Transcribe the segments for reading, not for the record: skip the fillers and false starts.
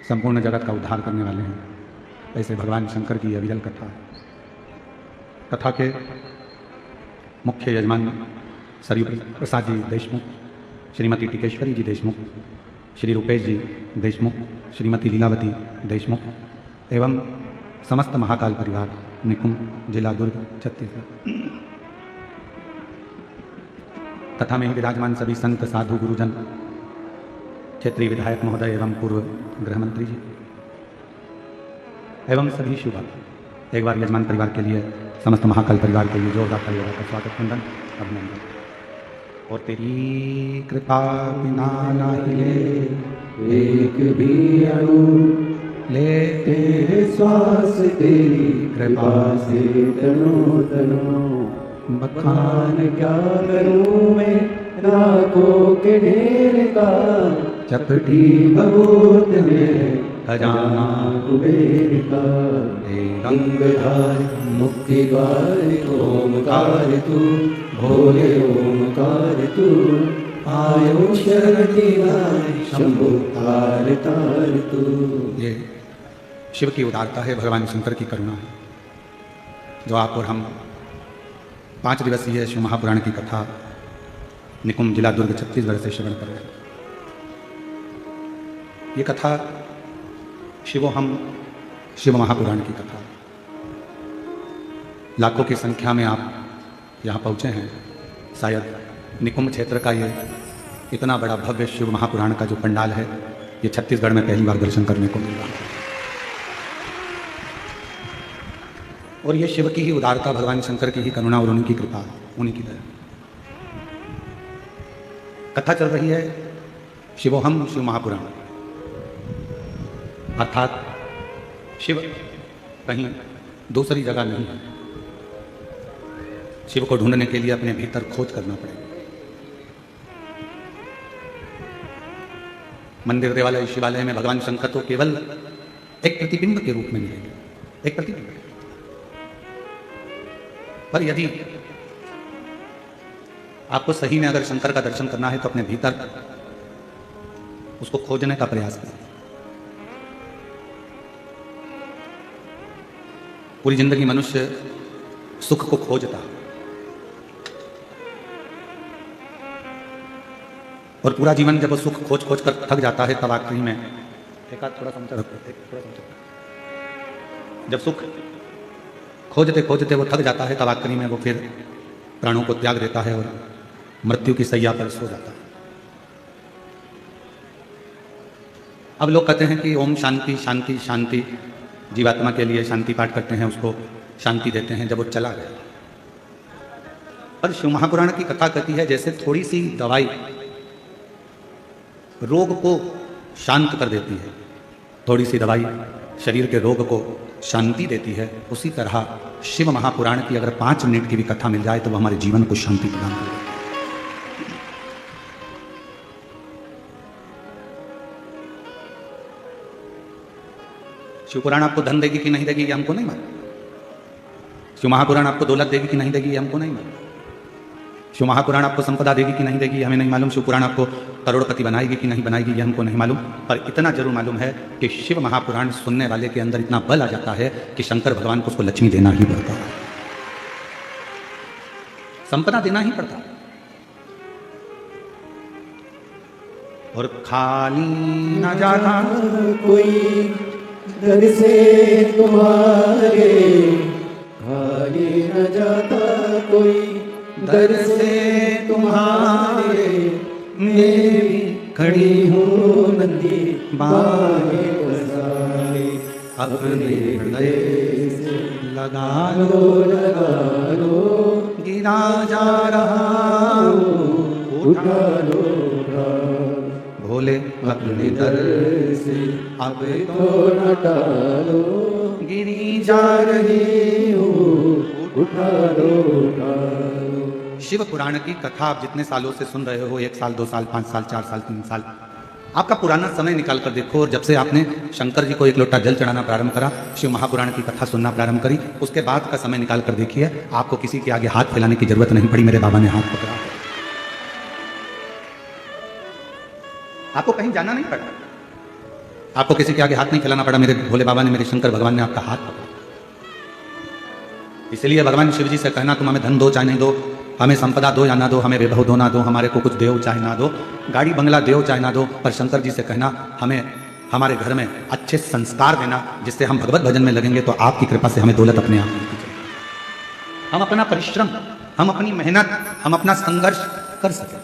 संपूर्ण जगत का उद्धार करने वाले हैं, ऐसे भगवान शंकर की अविरल कथा है। कथा के मुख्य यजमान सरयू प्रसाद जी देशमुख, श्रीमती टिकेश्वरी जी देशमुख, श्री रूपेश जी देशमुख, श्रीमती लीलावती देशमुख एवं समस्त महाकाल परिवार, निकुंभ, जिला दुर्ग, छत्तीसगढ़। कथा में ही विराजमान सभी संत, साधु, गुरुजन, क्षेत्रीय विधायक महोदय एवं पूर्व गृह मंत्री जी एवं सभी शुभ। एक बार यजमान परिवार के लिए, समस्त महाकाल परिवार के लिए जोरदार तालियों का स्वागत, वंदन, अभिनंदन। और तेरी कृपा बिना ना हिले एक भी अणु, लेते श्वास तेरी कृपा से तनो तनो। बखान क्या करूं मैं राखों के ढेर का, चपटी भगवत में खजाना कुबेर का। गंगाधार मुक्ति द्वार ओमकार तू, भोले ओमकार तू। आयो शरणी शंभु तार तार तू। ये शिव की उदारता है, भगवान शंकर की करुणा है, जो आप और हम 5 दिवसीय शिव महापुराण की कथा निकुंभ, जिला दुर्ग, छत्तीसगढ़ से श्रवण कर रहे हैं। ये कथा शिव महापुराण की कथा। लाखों की संख्या में आप यहाँ पहुँचे हैं। शायद निकुंभ क्षेत्र का ये इतना बड़ा भव्य शिव महापुराण का जो पंडाल है, ये छत्तीसगढ़ में पहली बार दर्शन करने को मिल रहा है। और ये शिव की ही उदारता, भगवान शंकर की ही करुणा और उन्हीं की कृपा, उन्हीं की दया। कथा चल रही है शिवोहम शिव महापुराण, अर्थात शिव कहीं दूसरी जगह नहीं है। शिव को ढूंढने के लिए अपने भीतर खोज करना पड़ेगा। मंदिर, देवालय, शिवालय में भगवान शंकर तो केवल एक प्रतिबिंब के रूप में मिलेंगे, एक प्रतिबिंब। पर यदि आपको सही में अगर शंकर का दर्शन करना है तो अपने भीतर उसको खोजने का प्रयास करें। पूरी जिंदगी मनुष्य सुख को खोजता और पूरा जीवन जब वो सुख खोज खोज कर थक जाता है, तब आखिरी में एक आध थोड़ा समझा रखो, जब सुख खोजते खोजते वो थक जाता है, तब आखिरी में वो फिर प्राणों को त्याग देता है और मृत्यु की सैया पर सो जाता है। अब लोग कहते हैं कि ओम शांति शांति शांति, जीवात्मा के लिए शांति पाठ करते हैं, उसको शांति देते हैं जब वो चला गया। पर शिव महापुराण की कथा कहती है जैसे थोड़ी सी दवाई रोग को शांत कर देती है, थोड़ी सी दवाई शरीर के रोग को शांति देती है, उसी तरह शिव महापुराण की अगर 5 मिनट की भी कथा मिल जाए तो वह हमारे जीवन को शांति प्रदान करेगी। शिव पुराण आपको धन देगी कि नहीं देगी ये हमको नहीं मालूम। शिव महापुराण आपको दौलत देगी कि नहीं देगी ये हमको नहीं मालूम। शिव महापुराण आपको संपदा देगी कि नहीं देगी ये हमें नहीं मालूम। शिव पुराण आपको करोड़पति बनाएगी कि नहीं बनाएगी ये हमको नहीं मालूम। पर इतना जरूर मालूम है कि शिव महापुराण सुनने वाले के अंदर इतना बल आ जाता है कि शंकर भगवान को उसको लक्ष्मी देना ही पड़ता है, संपदा देना ही पड़ता है। और खाली न जाता कोई दर से तुम्हारे, खाली न जाता कोई दर से तुम्हारे। मैं भी खड़ी हूँ नंदी बागे बसारे, अपने हृदय से लगा लो, गिरा जा रहा हूँ, उठा लो भोले अपने दर से, अब तो न टालो, गिरी जा रही हूँ, उठा लो। शिव पुराण की कथा आप जितने सालों से सुन रहे हो, 1 साल, 2 साल, 5 साल, 4 साल, 3 साल, आपका पुराना समय निकाल कर देखो। और जब से आपने शंकर जी को 1 लोटा जल चढ़ाना प्रारंभ करा, शिव महापुराण की कथा सुनना प्रारंभ करी, उसके बाद का समय निकाल कर देखिए, आपको किसी के आगे हाथ फैलाने की जरूरत नहीं पड़ी। मेरे बाबा ने हाथ पकड़ा, आपको कहीं जाना नहीं पड़ा। आपको किसी के आगे हाथ नहीं फैलाना पड़ा, मेरे भोले बाबा ने, मेरे शंकर भगवान ने आपका हाथ पकड़ा। इसलिए भगवान शिव जी से कहना तुम हमें धन दो चाहे नहीं दो, हमें संपदा दो या ना दो, हमें वैभव दो ना दो, हमारे को कुछ दो चाहे ना दो, गाड़ी बंगला दो चाहे ना दो, पर शंकर जी से कहना हमें हमारे घर में अच्छे संस्कार देना, जिससे हम भगवत भजन में लगेंगे तो आपकी कृपा से हमें दौलत अपने आप मिलती जाएगी। हम अपना परिश्रम, हम अपनी मेहनत, हम अपना संघर्ष कर सकें,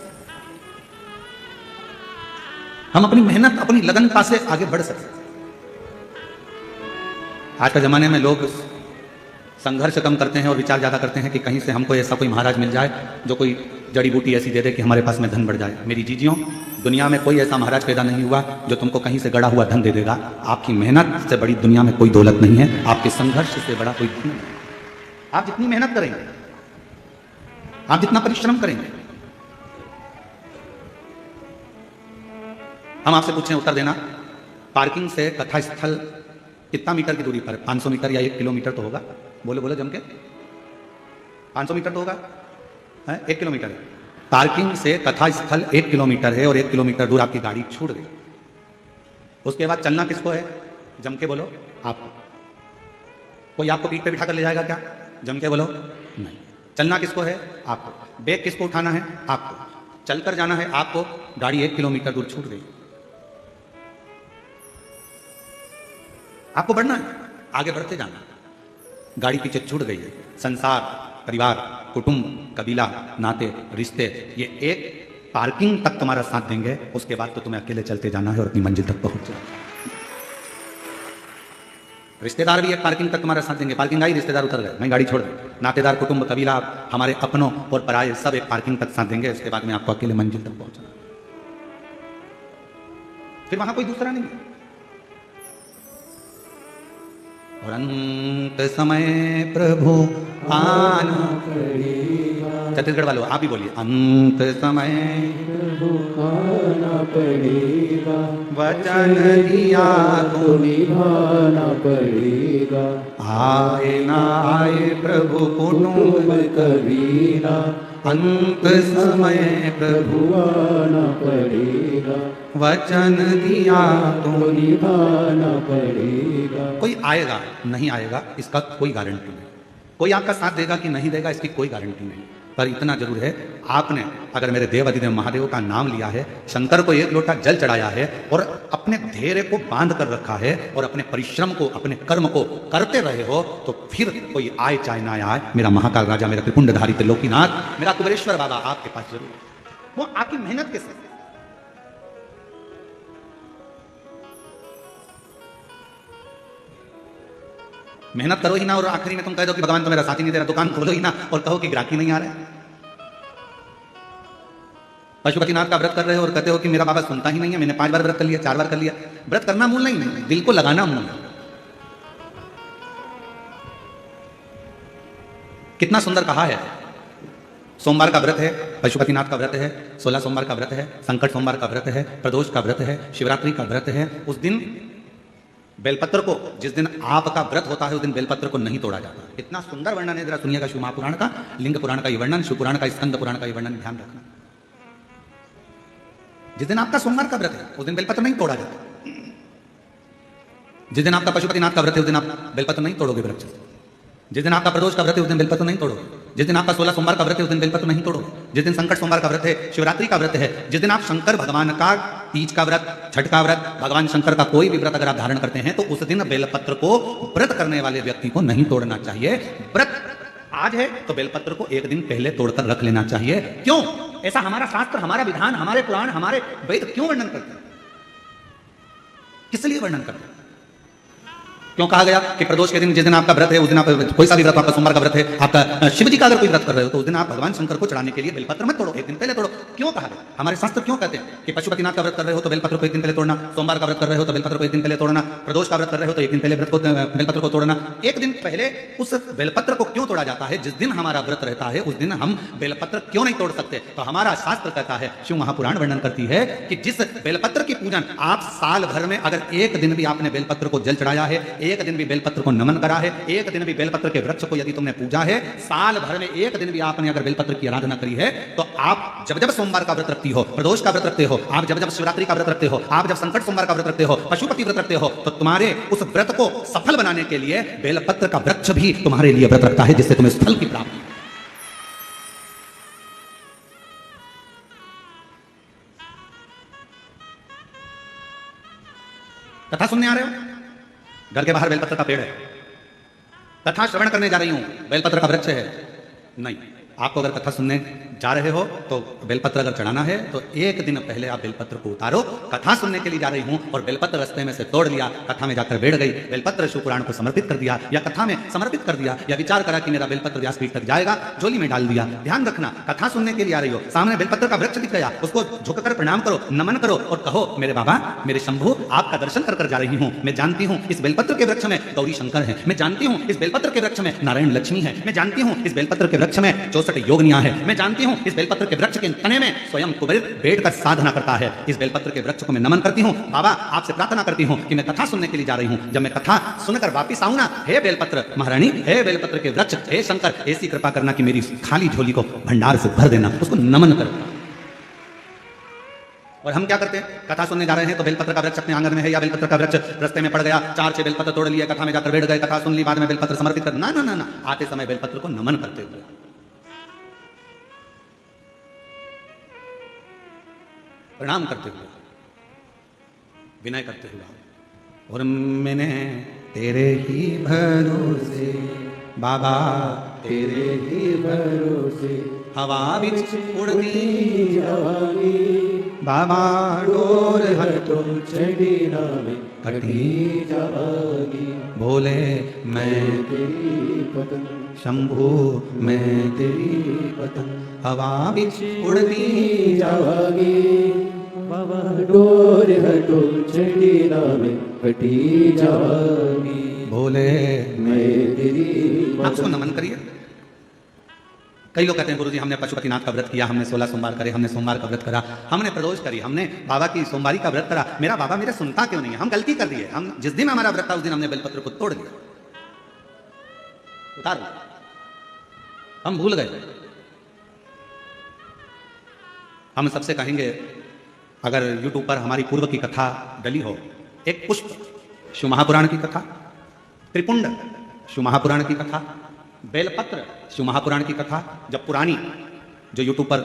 हम अपनी मेहनत, अपनी लगनता से आगे बढ़ सकें। आज के जमाने में लोग संघर्ष कम करते हैं और विचार ज्यादा करते हैं कि कहीं से हमको ऐसा कोई महाराज मिल जाए जो कोई जड़ी बूटी ऐसी दे दे कि हमारे पास में धन बढ़ जाए। मेरी जीजियों, दुनिया में कोई ऐसा महाराज पैदा नहीं हुआ जो तुमको कहीं से गड़ा हुआ धन दे देगा। आपकी मेहनत से बड़ी दुनिया में कोई दौलत नहीं है, आपके संघर्ष से बड़ा कोई धन नहीं है। आप जितनी मेहनत करेंगे, आप जितना परिश्रम करेंगे, हम आपसे पूछें उत्तर देना, पार्किंग से कथा स्थल कितना मीटर की दूरी पर? 500 मीटर या 1 किलोमीटर तो होगा? बोलो बोलो जम के, 500 मीटर तो होगा? 1 किलोमीटर है। पार्किंग से कथा स्थल 1 किलोमीटर है और 1 किलोमीटर दूर आपकी गाड़ी छूट गई। उसके बाद चलना किसको है? जम के बोलो आपको। कोई आपको पीठ पे बिठा कर ले जाएगा क्या? जम के बोलो नहीं। चलना किसको है? आपको। बैग किसको उठाना है? आपको। चलकर जाना है आपको। गाड़ी 1 किलोमीटर दूर छूट गई, आपको बढ़ना है, आगे बढ़ते जाना। गाड़ी पीछे छूट गई है। संसार, परिवार, कुटुंब, कबीला, नाते, रिश्ते, ये एक पार्किंग तक तुम्हारा साथ देंगे। उसके बाद तो तुम्हें अकेले चलते जाना है और अपनी मंजिल तक पहुंच जाना। रिश्तेदार भी एक पार्किंग तक तुम्हारा साथ देंगे। पार्किंग आई, रिश्तेदार उतर गए, मैं गाड़ी छोड़ दी। नातेदार, कुटुंब, कबीला, हमारे अपनों और पराये सब एक पार्किंग तक साथ देंगे। उसके बाद में आपको अकेले मंजिल तक पहुंचना, फिर वहां कोई दूसरा नहीं है। और अंत समय प्रभु आना पड़ेगा। छत्तीसगढ़ वालों आप भी बोलिए, अंत समय प्रभु आना पड़ेगा, वचन दिया तो निभाना पड़ेगा। आए ना आए प्रभु कुटुंब कबीला, अंत समय प्रभु आना पड़ेगा, वचन दिया तो निभाना पड़ेगा। कोई आएगा नहीं आएगा इसका कोई गारंटी नहीं, कोई आपका साथ देगा कि नहीं देगा इसकी कोई गारंटी नहीं। पर इतना जरूर है, आपने अगर मेरे देव अधिदेव महादेव का नाम लिया है, शंकर को 1 लोटा जल चढ़ाया है और अपने धैर्य को बांध कर रखा है और अपने परिश्रम को, अपने कर्म को करते रहे हो, तो फिर कोई आए चाहे ना आए, मेरा महाकाल राजा, मेरा त्रिपुंडधारी त्रिलोकीनाथ, मेरा कुबेरेश्वर बाबा आपके पास जरूर। वो आपकी मेहनत के साथ, मेहनत करो ही ना और आखिरी में तुम कह दो कि भगवान तो मेरा साथ ही नहीं दे रहा, दुकान खोलो ही ना और कहो कि ग्राहकी नहीं आ रहा है। पशुपतिनाथ का व्रत कर रहे हो और कहते हो कि मेरा बाबा सुनता ही नहीं है, मैंने 5 बार व्रत कर लिया, 4 बार कर लिया। व्रत करना मूल नहीं, दिल को लगाना मूल है। कितना सुंदर कहा है, सोमवार का व्रत है, पशुपतिनाथ का व्रत है, 16 सोमवार का व्रत है, संकट सोमवार का व्रत है, प्रदोष का व्रत है, शिवरात्रि का व्रत है। उस दिन बेलपत्र को, जिस दिन आपका व्रत होता है उस दिन बेलपत्र को नहीं तोड़ा जाता। इतना सुंदर वर्णन है, जरा सुनिएगा शिव महापुराण का, लिंग पुराण का ये वर्णन, शिव पुराण का, स्कंद पुराण का ये वर्णन, ध्यान रखना। जिस दिन आपका सोमवार का व्रत है उस दिन बेलपत्र नहीं तोड़ा जाता। जिस दिन आपका पशुपतिनाथ का व्रत है उस दिन आप बेलपत्र नहीं तोड़ोगे वृक्ष से। जिस दिन आपका प्रदोष का व्रत है उस दिन बेलपत्र नहीं तोड़ोगे। जिस दिन आपका 16 सोमवार का व्रत है उस दिन बेलपत्र नहीं तोड़ोगे। जिस दिन संकट सोमवार का व्रत है, शिवरात्रि का व्रत है, जिस दिन आप शंकर भगवान का तीज का व्रत, छठ का व्रत, भगवान शंकर का कोई भी व्रत अगर आप धारण करते हैं तो उस दिन बेलपत्र को व्रत करने वाले व्यक्ति को नहीं तोड़ना चाहिए। व्रत आज है तो बेलपत्र को 1 दिन पहले तोड़कर रख लेना चाहिए। क्यों? ऐसा हमारा शास्त्र, हमारा विधान, हमारे पुराण, हमारे वेद क्यों वर्णन करते हैं? किस लिए वर्णन करते हैं? क्यों कहा गया कि प्रदोष के दिन, जिस दिन आपका व्रत है उस दिन आप, कोई सा भी व्रत, आपका सोमवार का व्रत है, आपका शिव जी का अगर कोई व्रत कर रहे हो तो उस दिन आप भगवान शंकर को चढ़ाने के लिए बेलपत्र मत तोड़ो, 1 दिन पहले तोड़ो। क्यों कहा गया? हमारे शास्त्र क्यों कहते हैं कि पशुपतिनाथ का व्रत कर रहे हो तो बेलपत्र को 1 दिन पहले तोड़ना, सोमवार का व्रत कर रहे हो तो बेलपत्र को 1 दिन पहले तोड़ना, प्रदोष का व्रत कर रहे हो तो 1 दिन पहले बेलपत्र को तोड़ना। 1 दिन पहले उस बेलपत्र को क्यों तोड़ा जाता है? जिस दिन हमारा व्रत रहता है उस दिन हम बेलपत्र क्यों नहीं तोड़ सकते? तो हमारा शास्त्र कहता है, शिव महापुराण वर्णन करती है कि जिस बेलपत्र की पूजन आप साल भर में अगर 1 दिन भी आपने बेलपत्र को जल चढ़ाया है, एक दिन भी बेलपत्र को नमन करा है, एक दिन भी बेलपत्र के वृक्ष को यदि तुमने पूजा है, साल भर में एक दिन भी आपने अगर बेलपत्र की आराधना करी है, तो आप जब जब सोमवार का व्रत रखती हो, प्रदोष का व्रत रखते हो, आप जब जब शिवरात्रि का व्रत रखते हो, आप जब संकट सोमवार का व्रत रखते हो, पशुपति व्रत रखते हो, तो तुम्हारे उस व्रत को सफल बनाने के लिए बेलपत्र का वृक्ष भी तुम्हारे लिए व्रत रखता है, जिससे तुम्हें फल की प्राप्ति। कथा सुनने आ रहे हो? घर के बाहर बेलपत्र का पेड़ है, कथा श्रवण करने जा रही हूं, बेलपत्र का वृक्ष है? नहीं। आपको अगर कथा सुनने जा रहे हो तो बेलपत्र अगर चढ़ाना है तो एक दिन पहले आप बेलपत्र को उतारो। कथा सुनने के लिए जा रही हूं और बेलपत्र रास्ते में से तोड़ लिया, कथा में जाकर बैठ गई, बेलपत्र शिव पुराण को समर्पित कर दिया या कथा में समर्पित कर दिया, या विचार करा कि मेरा बेलपत्र व्यासपीठ तक जाएगा, झोली में डाल दिया। ध्यान रखना, कथा सुनने के लिए आ रही हो, सामने बेलपत्र का वृक्ष दिख गया, उसको झुककर प्रणाम करो, नमन करो और कहो, मेरे बाबा, मेरे शंभु, आपका दर्शन कर जा रही हूं। मैं जानती हूं इस बेलपत्र के वृक्ष में गौरी शंकर है, मैं जानती हूं इस बेलपत्र के वृक्ष में नारायण लक्ष्मी है, मैं जानती हूं इस बेलपत्र के वृक्ष में 64 योगनियां है, मैं जानती हूं इस बेलपत्र के वृक्ष के तने में स्वयं कुबेर बैठकर साधना करता है। इस बेलपत्र के वृक्ष को मैं नमन करती हूं। बाबा, आपसे प्रार्थना करती हूं कि मैं कथा सुनने के लिए जा रही हूं, जब मैं कथा सुनकर वापिस आऊं ना, हे बेलपत्र महारानी, हे बेलपत्र के वृक्ष, हे शंकर, ऐसी कृपा करना कि मेरी खाली झोली को भंडार से भर देना, उसको नमन करो। और हम क्या करते हैं? कथा सुनने जा रहे हैं तो बेलपत्र का वृक्ष अपने आंगन में है या बेलपत्र का वृक्ष रास्ते में पड़ गया, 4-6 बेलपत्र तोड़ लिए, कथा में जाकर बैठ गए, कथा सुन ली, बाद में बेलपत्र समर्पित कर, ना ना ना ना, आते समय बेलपत्र को नमन करते हुए, प्रणाम करते हुए, विनय करते हुए, और मैंने तेरे ही भरोसे बाबा, तेरे ही भरोसे हवा बिच उड़ती जावांगी, बाबा डोर हटो चढ़ी नावे कटी जावांगी, बोले मैं तेरी पतंग, शंभु मैं तेरी पतंग, हवा बिच उड़ती जावांगी, बाबा डोर हटो चढ़ी नावे कटी जावांगी, बोले मैं तेरी आप उसको नमन करिए। कई लोग कहते हैं गुरुजी हमने पशुपतिनाथ का व्रत किया, हमने 16 सोमवार करे, हमने सोमवार का व्रत करा, हमने प्रदोष करी, हमने बाबा की सोमवारी का व्रत करा, मेरा बाबा मेरे सुनता क्यों नहीं है? हम गलती कर दिए, हम जिस दिन हमारा व्रत था उस दिन हमने बेलपत्र को तोड़ दिया, उतार लिया, हम भूल गए। हम सबसे कहेंगे, अगर यूट्यूब पर हमारी पूर्व की कथा डली हो, एक पुष्प शिव महापुराण की कथा, त्रिपुंड शिव महापुराण की कथा, बेलपत्र शिव महापुराण की कथा, जब पुरानी जो यूट्यूब पर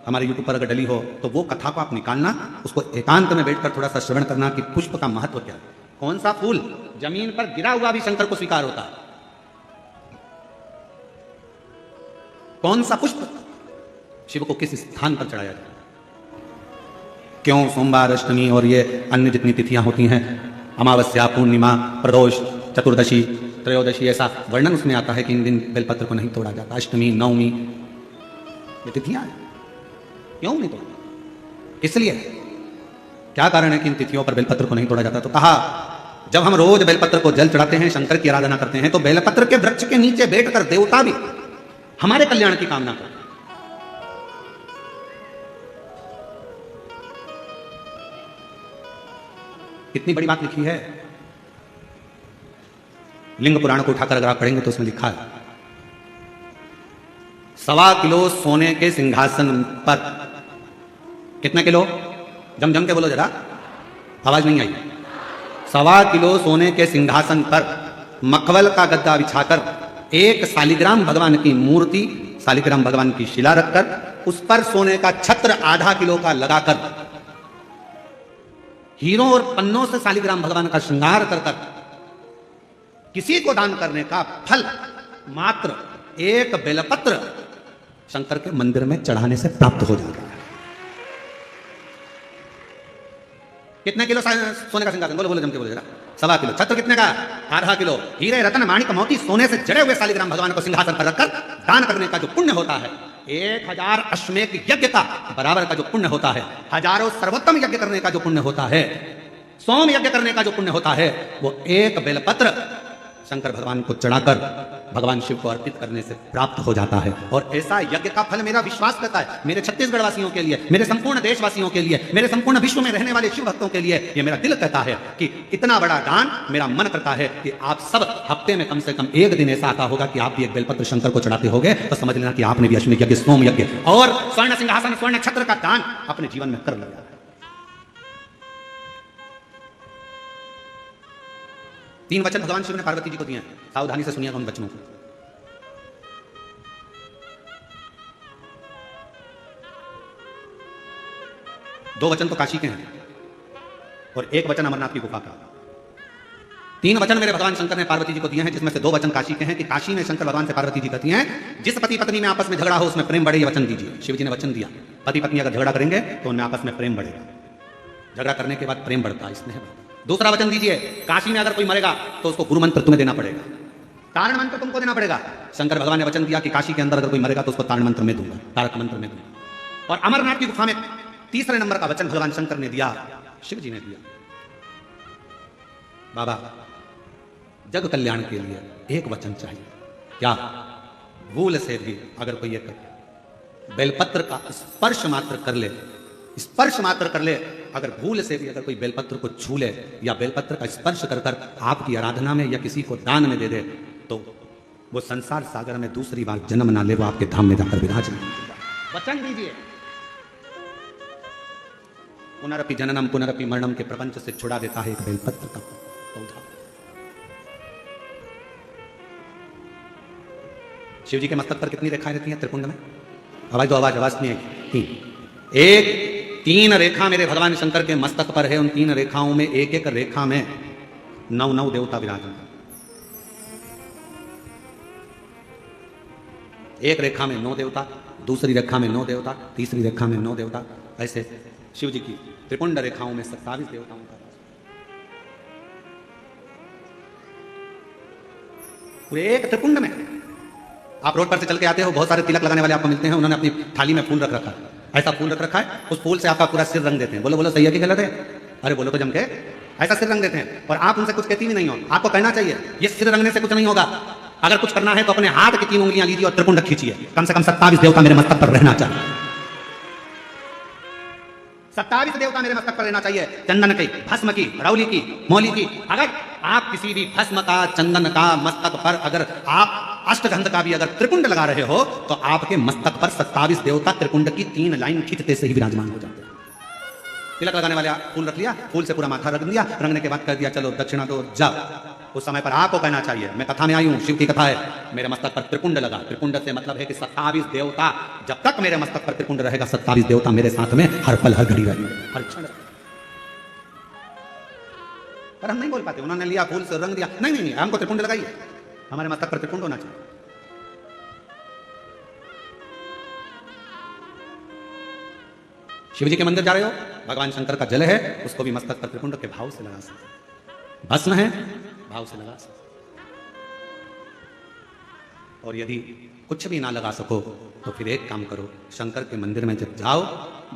हमारे यूट्यूब पर अगर डली हो तो वो कथा को आप निकालना, उसको एकांत में बैठकर थोड़ा सा श्रवण करना कि पुष्प का महत्व क्या है। कौन सा फूल जमीन पर गिरा हुआ भी शंकर को स्वीकार होता है, कौन सा पुष्प शिव को किस स्थान पर चढ़ाया जाता है, क्यों सोमवार, अष्टमी और ये अन्य जितनी तिथियां होती हैं, अमावस्या, पूर्णिमा, प्रदोष, चतुर्दशी, त्रयोदशी, ऐसा वर्णन उसमें आता है कि इन दिन बेलपत्र को नहीं तोड़ा जाता। अष्टमी, नवमी, ये तिथियां हैं, क्यों नहीं तोड़ा? इसलिए क्या कारण है कि इन तिथियों पर बेलपत्र को नहीं तोड़ा जाता? तो कहा, जब हम रोज बेलपत्र को जल चढ़ाते हैं, शंकर की आराधना करते हैं, तो बेलपत्र के वृक्ष के नीचे बैठकर देवता भी हमारे कल्याण की कामना करते हैं। कितनी बड़ी बात लिखी है। लिंग पुराण को उठाकर अगर आप पढ़ेंगे तो उसमें लिखा है, 1.25 किलो सोने के सिंहासन पर, कितने किलो? जम जम के बोलो जरा, आवाज नहीं आई। 1.25 किलो सोने के सिंहासन पर मखमल का गद्दा बिछाकर 1 शालिग्राम भगवान की मूर्ति, शालिग्राम भगवान की शिला रखकर उस पर सोने का छत्र 0.5 किलो का लगाकर हीरों और पन्नों से शालिग्राम भगवान का श्रृंगार कर कर किसी को दान करने का फल मात्र 1 बेलपत्र शंकर के मंदिर में चढ़ाने से प्राप्त हो जाता है। कितने किलो सोने का सिंहासन? बोलो बोलो, जम के बोलो जरा। 1.25 किलो। छत्र कितने का? 0.5 किलो। हीरे, रत्न, माणिक, मोती, सोने से जड़े हुए शालिग्राम भगवान को सिंहासन पर रखकर दान करने का जो पुण्य होता है, 1000 अश्वमेध यज्ञ का बराबर का जो पुण्य होता है, हजारों सर्वोत्तम यज्ञ करने का जो पुण्य होता है, सोम यज्ञ करने का जो पुण्य होता है, वो 1 बेलपत्र शंकर भगवान को चढ़ाकर भगवान शिव को अर्पित करने से प्राप्त हो जाता है। और ऐसा यज्ञ का फल मेरा विश्वास करता है, मेरे छत्तीसगढ़ वासियों के लिए, मेरे संपूर्ण देशवासियों के लिए, मेरे संपूर्ण विश्व में रहने वाले शिव भक्तों के लिए ये मेरा दिल कहता है कि इतना बड़ा दान मेरा मन करता है कि आप सब हफ्ते में कम से कम एक दिन ऐसा आता होगा कि आप भी एक बेलपत्र शंकर को चढ़ाते होगे, तो समझ लेना कि आपने भी अश्विनी यज्ञ, सोम यज्ञ और स्वर्ण सिंहासन, स्वर्ण छत्र का दान अपने जीवन में कर लिया। 3 वचन भगवान शिव ने पार्वती जी को दिए हैं, सावधानी से सुनिएगा उन वचनों को। 2 वचन तो काशी के हैं और 1 वचन अमरनाथ की गुफा का। 3 वचन मेरे भगवान शंकर ने पार्वती जी को दिए हैं, जिसमें से 2 वचन काशी के हैं कि काशी में शंकर भगवान से पार्वती जी कहती हैं, जिस पति पत्नी में आपस में झगड़ा हो उसमें प्रेम बढ़े, ये वचन दीजिए। शिव जी ने वचन दिया, पति पत्नी अगर झगड़ा करेंगे तो उनमें आपस में प्रेम बढ़ेगा, झगड़ा करने के बाद प्रेम बढ़ता है, स्नेह बढ़ता है। दूसरा वचन दीजिए, काशी में अगर कोई मरेगा तो उसको गुरु मंत्र तुम्हें देना पड़ेगा, तारण मंत्र तुमको देना पड़ेगा। शंकर भगवान ने वचन दिया कि काशी के अंदर अगर कोई मरेगा तो उसको तारण मंत्र में दूंगा, तारक मंत्र में दूंगा। और अमरनाथ की गुफा में 3रे नंबर का वचन भगवान शंकर ने दिया, शिव जी ने दिया, बाबा जग कल्याण के लिए 1 वचन चाहिए। क्या? भूल से भी अगर कोई एक बेलपत्र का स्पर्श मात्र कर ले, स्पर्श मात्र कर ले, अगर भूल से भी अगर कोई बेलपत्र को छू ले या बेलपत्र का स्पर्श कर कर आपकी आराधना में या किसी को दान में दे दे, तो वो संसार सागर में दूसरी बार जन्म ना ले, वो आपके धाम में जाकर विराजमान होगा। वचन दीजिए। पुनरपि जननम पुनरपि मरणम के प्रपंच से छुड़ा देता है एक बेलपत्र का पौधा। शिव जी के मस्तक पर कितनी रेखाएं रहती हैं त्रिपुंड में? आवाज दो, आवाज नहीं है। 3 रेखा मेरे भगवान शंकर के मस्तक पर है। उन 3 रेखाओं में एक रेखा में 9 देवता विराजमान। एक रेखा में 9 देवता, दूसरी रेखा में 9 देवता, तीसरी रेखा में 9 देवता। ऐसे शिव जी की त्रिपुंड रेखाओं में 27 देवताओं का पूरे एक त्रिपुंड में। आप रोड पर से चल के आते हो, बहुत सारे तिलक लगाने वाले आपको मिलते हैं, उन्होंने अपनी थाली में फूल रख रखा है, ऐसा फूल रख रखा है, उस फूल से आपका पूरा सिर रंग देते हैं। बोलो बोलो सही है कि गलत है? अरे बोलो तो जम के, ऐसा सिर रंग देते हैं और आप उनसे कुछ कहती भी नहीं हो। आपको कहना चाहिए ये सिर रंगने से कुछ नहीं होगा, अगर कुछ करना है तो अपने हाथ की 3 उंगलियां लीजिए और त्रिपुंड खींचिए। कम से कम 27 देवता मेरे मस्तक पर रहना चाहिए, 27 देवता मेरे मस्तक पर रहना चाहिए। चंदन की, भस्म की, रौली की, मौली की। अगर आप किसी भी भस्म का, चंदन का मस्तक पर अगर आप अष्टगंध का भी अगर त्रिपुंड लगा रहे हो तो आपके मस्तक पर 27 देवता त्रिपुंड की 3 लाइन खींचते से ही विराजमान हो जाते हैं। तिलक लगाने वाले फूल रख लिया, फूल से पूरा माथा रख दिया, रंगने के बाद कह दिया चलो दक्षिणा दो जाओ। उस समय पर आपको कहना चाहिए, मैं कथा में आई हूं, शिव की कथा है, मेरे मस्तक पर त्रिपुंड लगा। त्रिपुंड से मतलब है कि 27 देवता, जब तक मेरे मस्तक पर त्रिपुंड रहेगा 27 देवता मेरे साथ में हर पल हर घड़ी रहेंगे, हर क्षण। पर हम नहीं बोल पाते, उन्होंने लिया फूल से रंग दिया, नहीं नहीं हमको त्रिपुंड लगाइए, हमारे मस्तक पर त्रिपुंड होना चाहिए। शिव जी के मंदिर जा रहे हो, भगवान शंकर का जल है, उसको भी मस्तक पर त्रिपुंड के भाव से लगा सकते। भस्म है, भाव से लगा सकते। और यदि कुछ भी ना लगा सको तो फिर एक काम करो, शंकर के मंदिर में जब जाओ,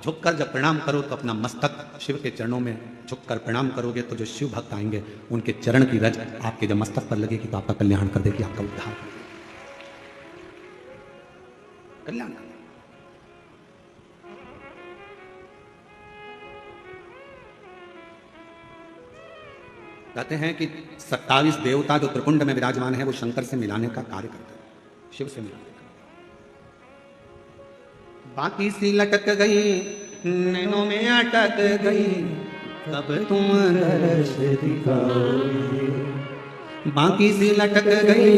झुककर जब प्रणाम करो तो अपना मस्तक शिव के चरणों में झुककर प्रणाम करोगे तो जो शिव भक्त आएंगे उनके चरण की रज आपके जब मस्तक पर लगेगी तो आपका कल्याण कर देगी, आपका उद्धार कर देगी, कल्याण। कहते हैं कि 27 देवता जो त्रिपुंड में विराजमान है वो शंकर से मिलाने का कार्य करते हैं, शिव से मिलाने का। बाकी सी लटक गई नैनों में अटक गई, कब तुम दर्श दिखाओगे। बाकी सी लटक गई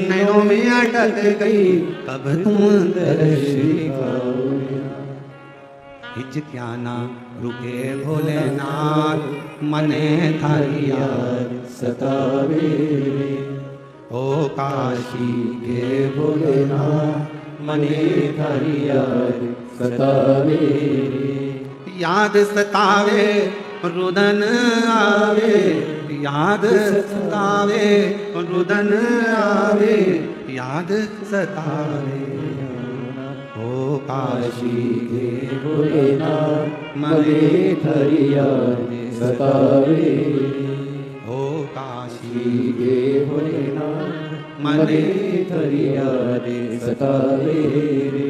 नैनों में अटक गई, कब तुम दर्श दिखाओगे। हिज क्या ना रुके भोलेनाथ, मने थारी याद सतावे। ओ काशी के भोलेनाथ, मने थारी याद सतावे। याद सतावे रुदन आवे, याद सतावे रुदन आवे, याद सतावे। ओ काशी के भोलेनाथ, मने थारी याद सतावे। ओ काशी के भोलेनाथ मने धरिया रे सतावे रे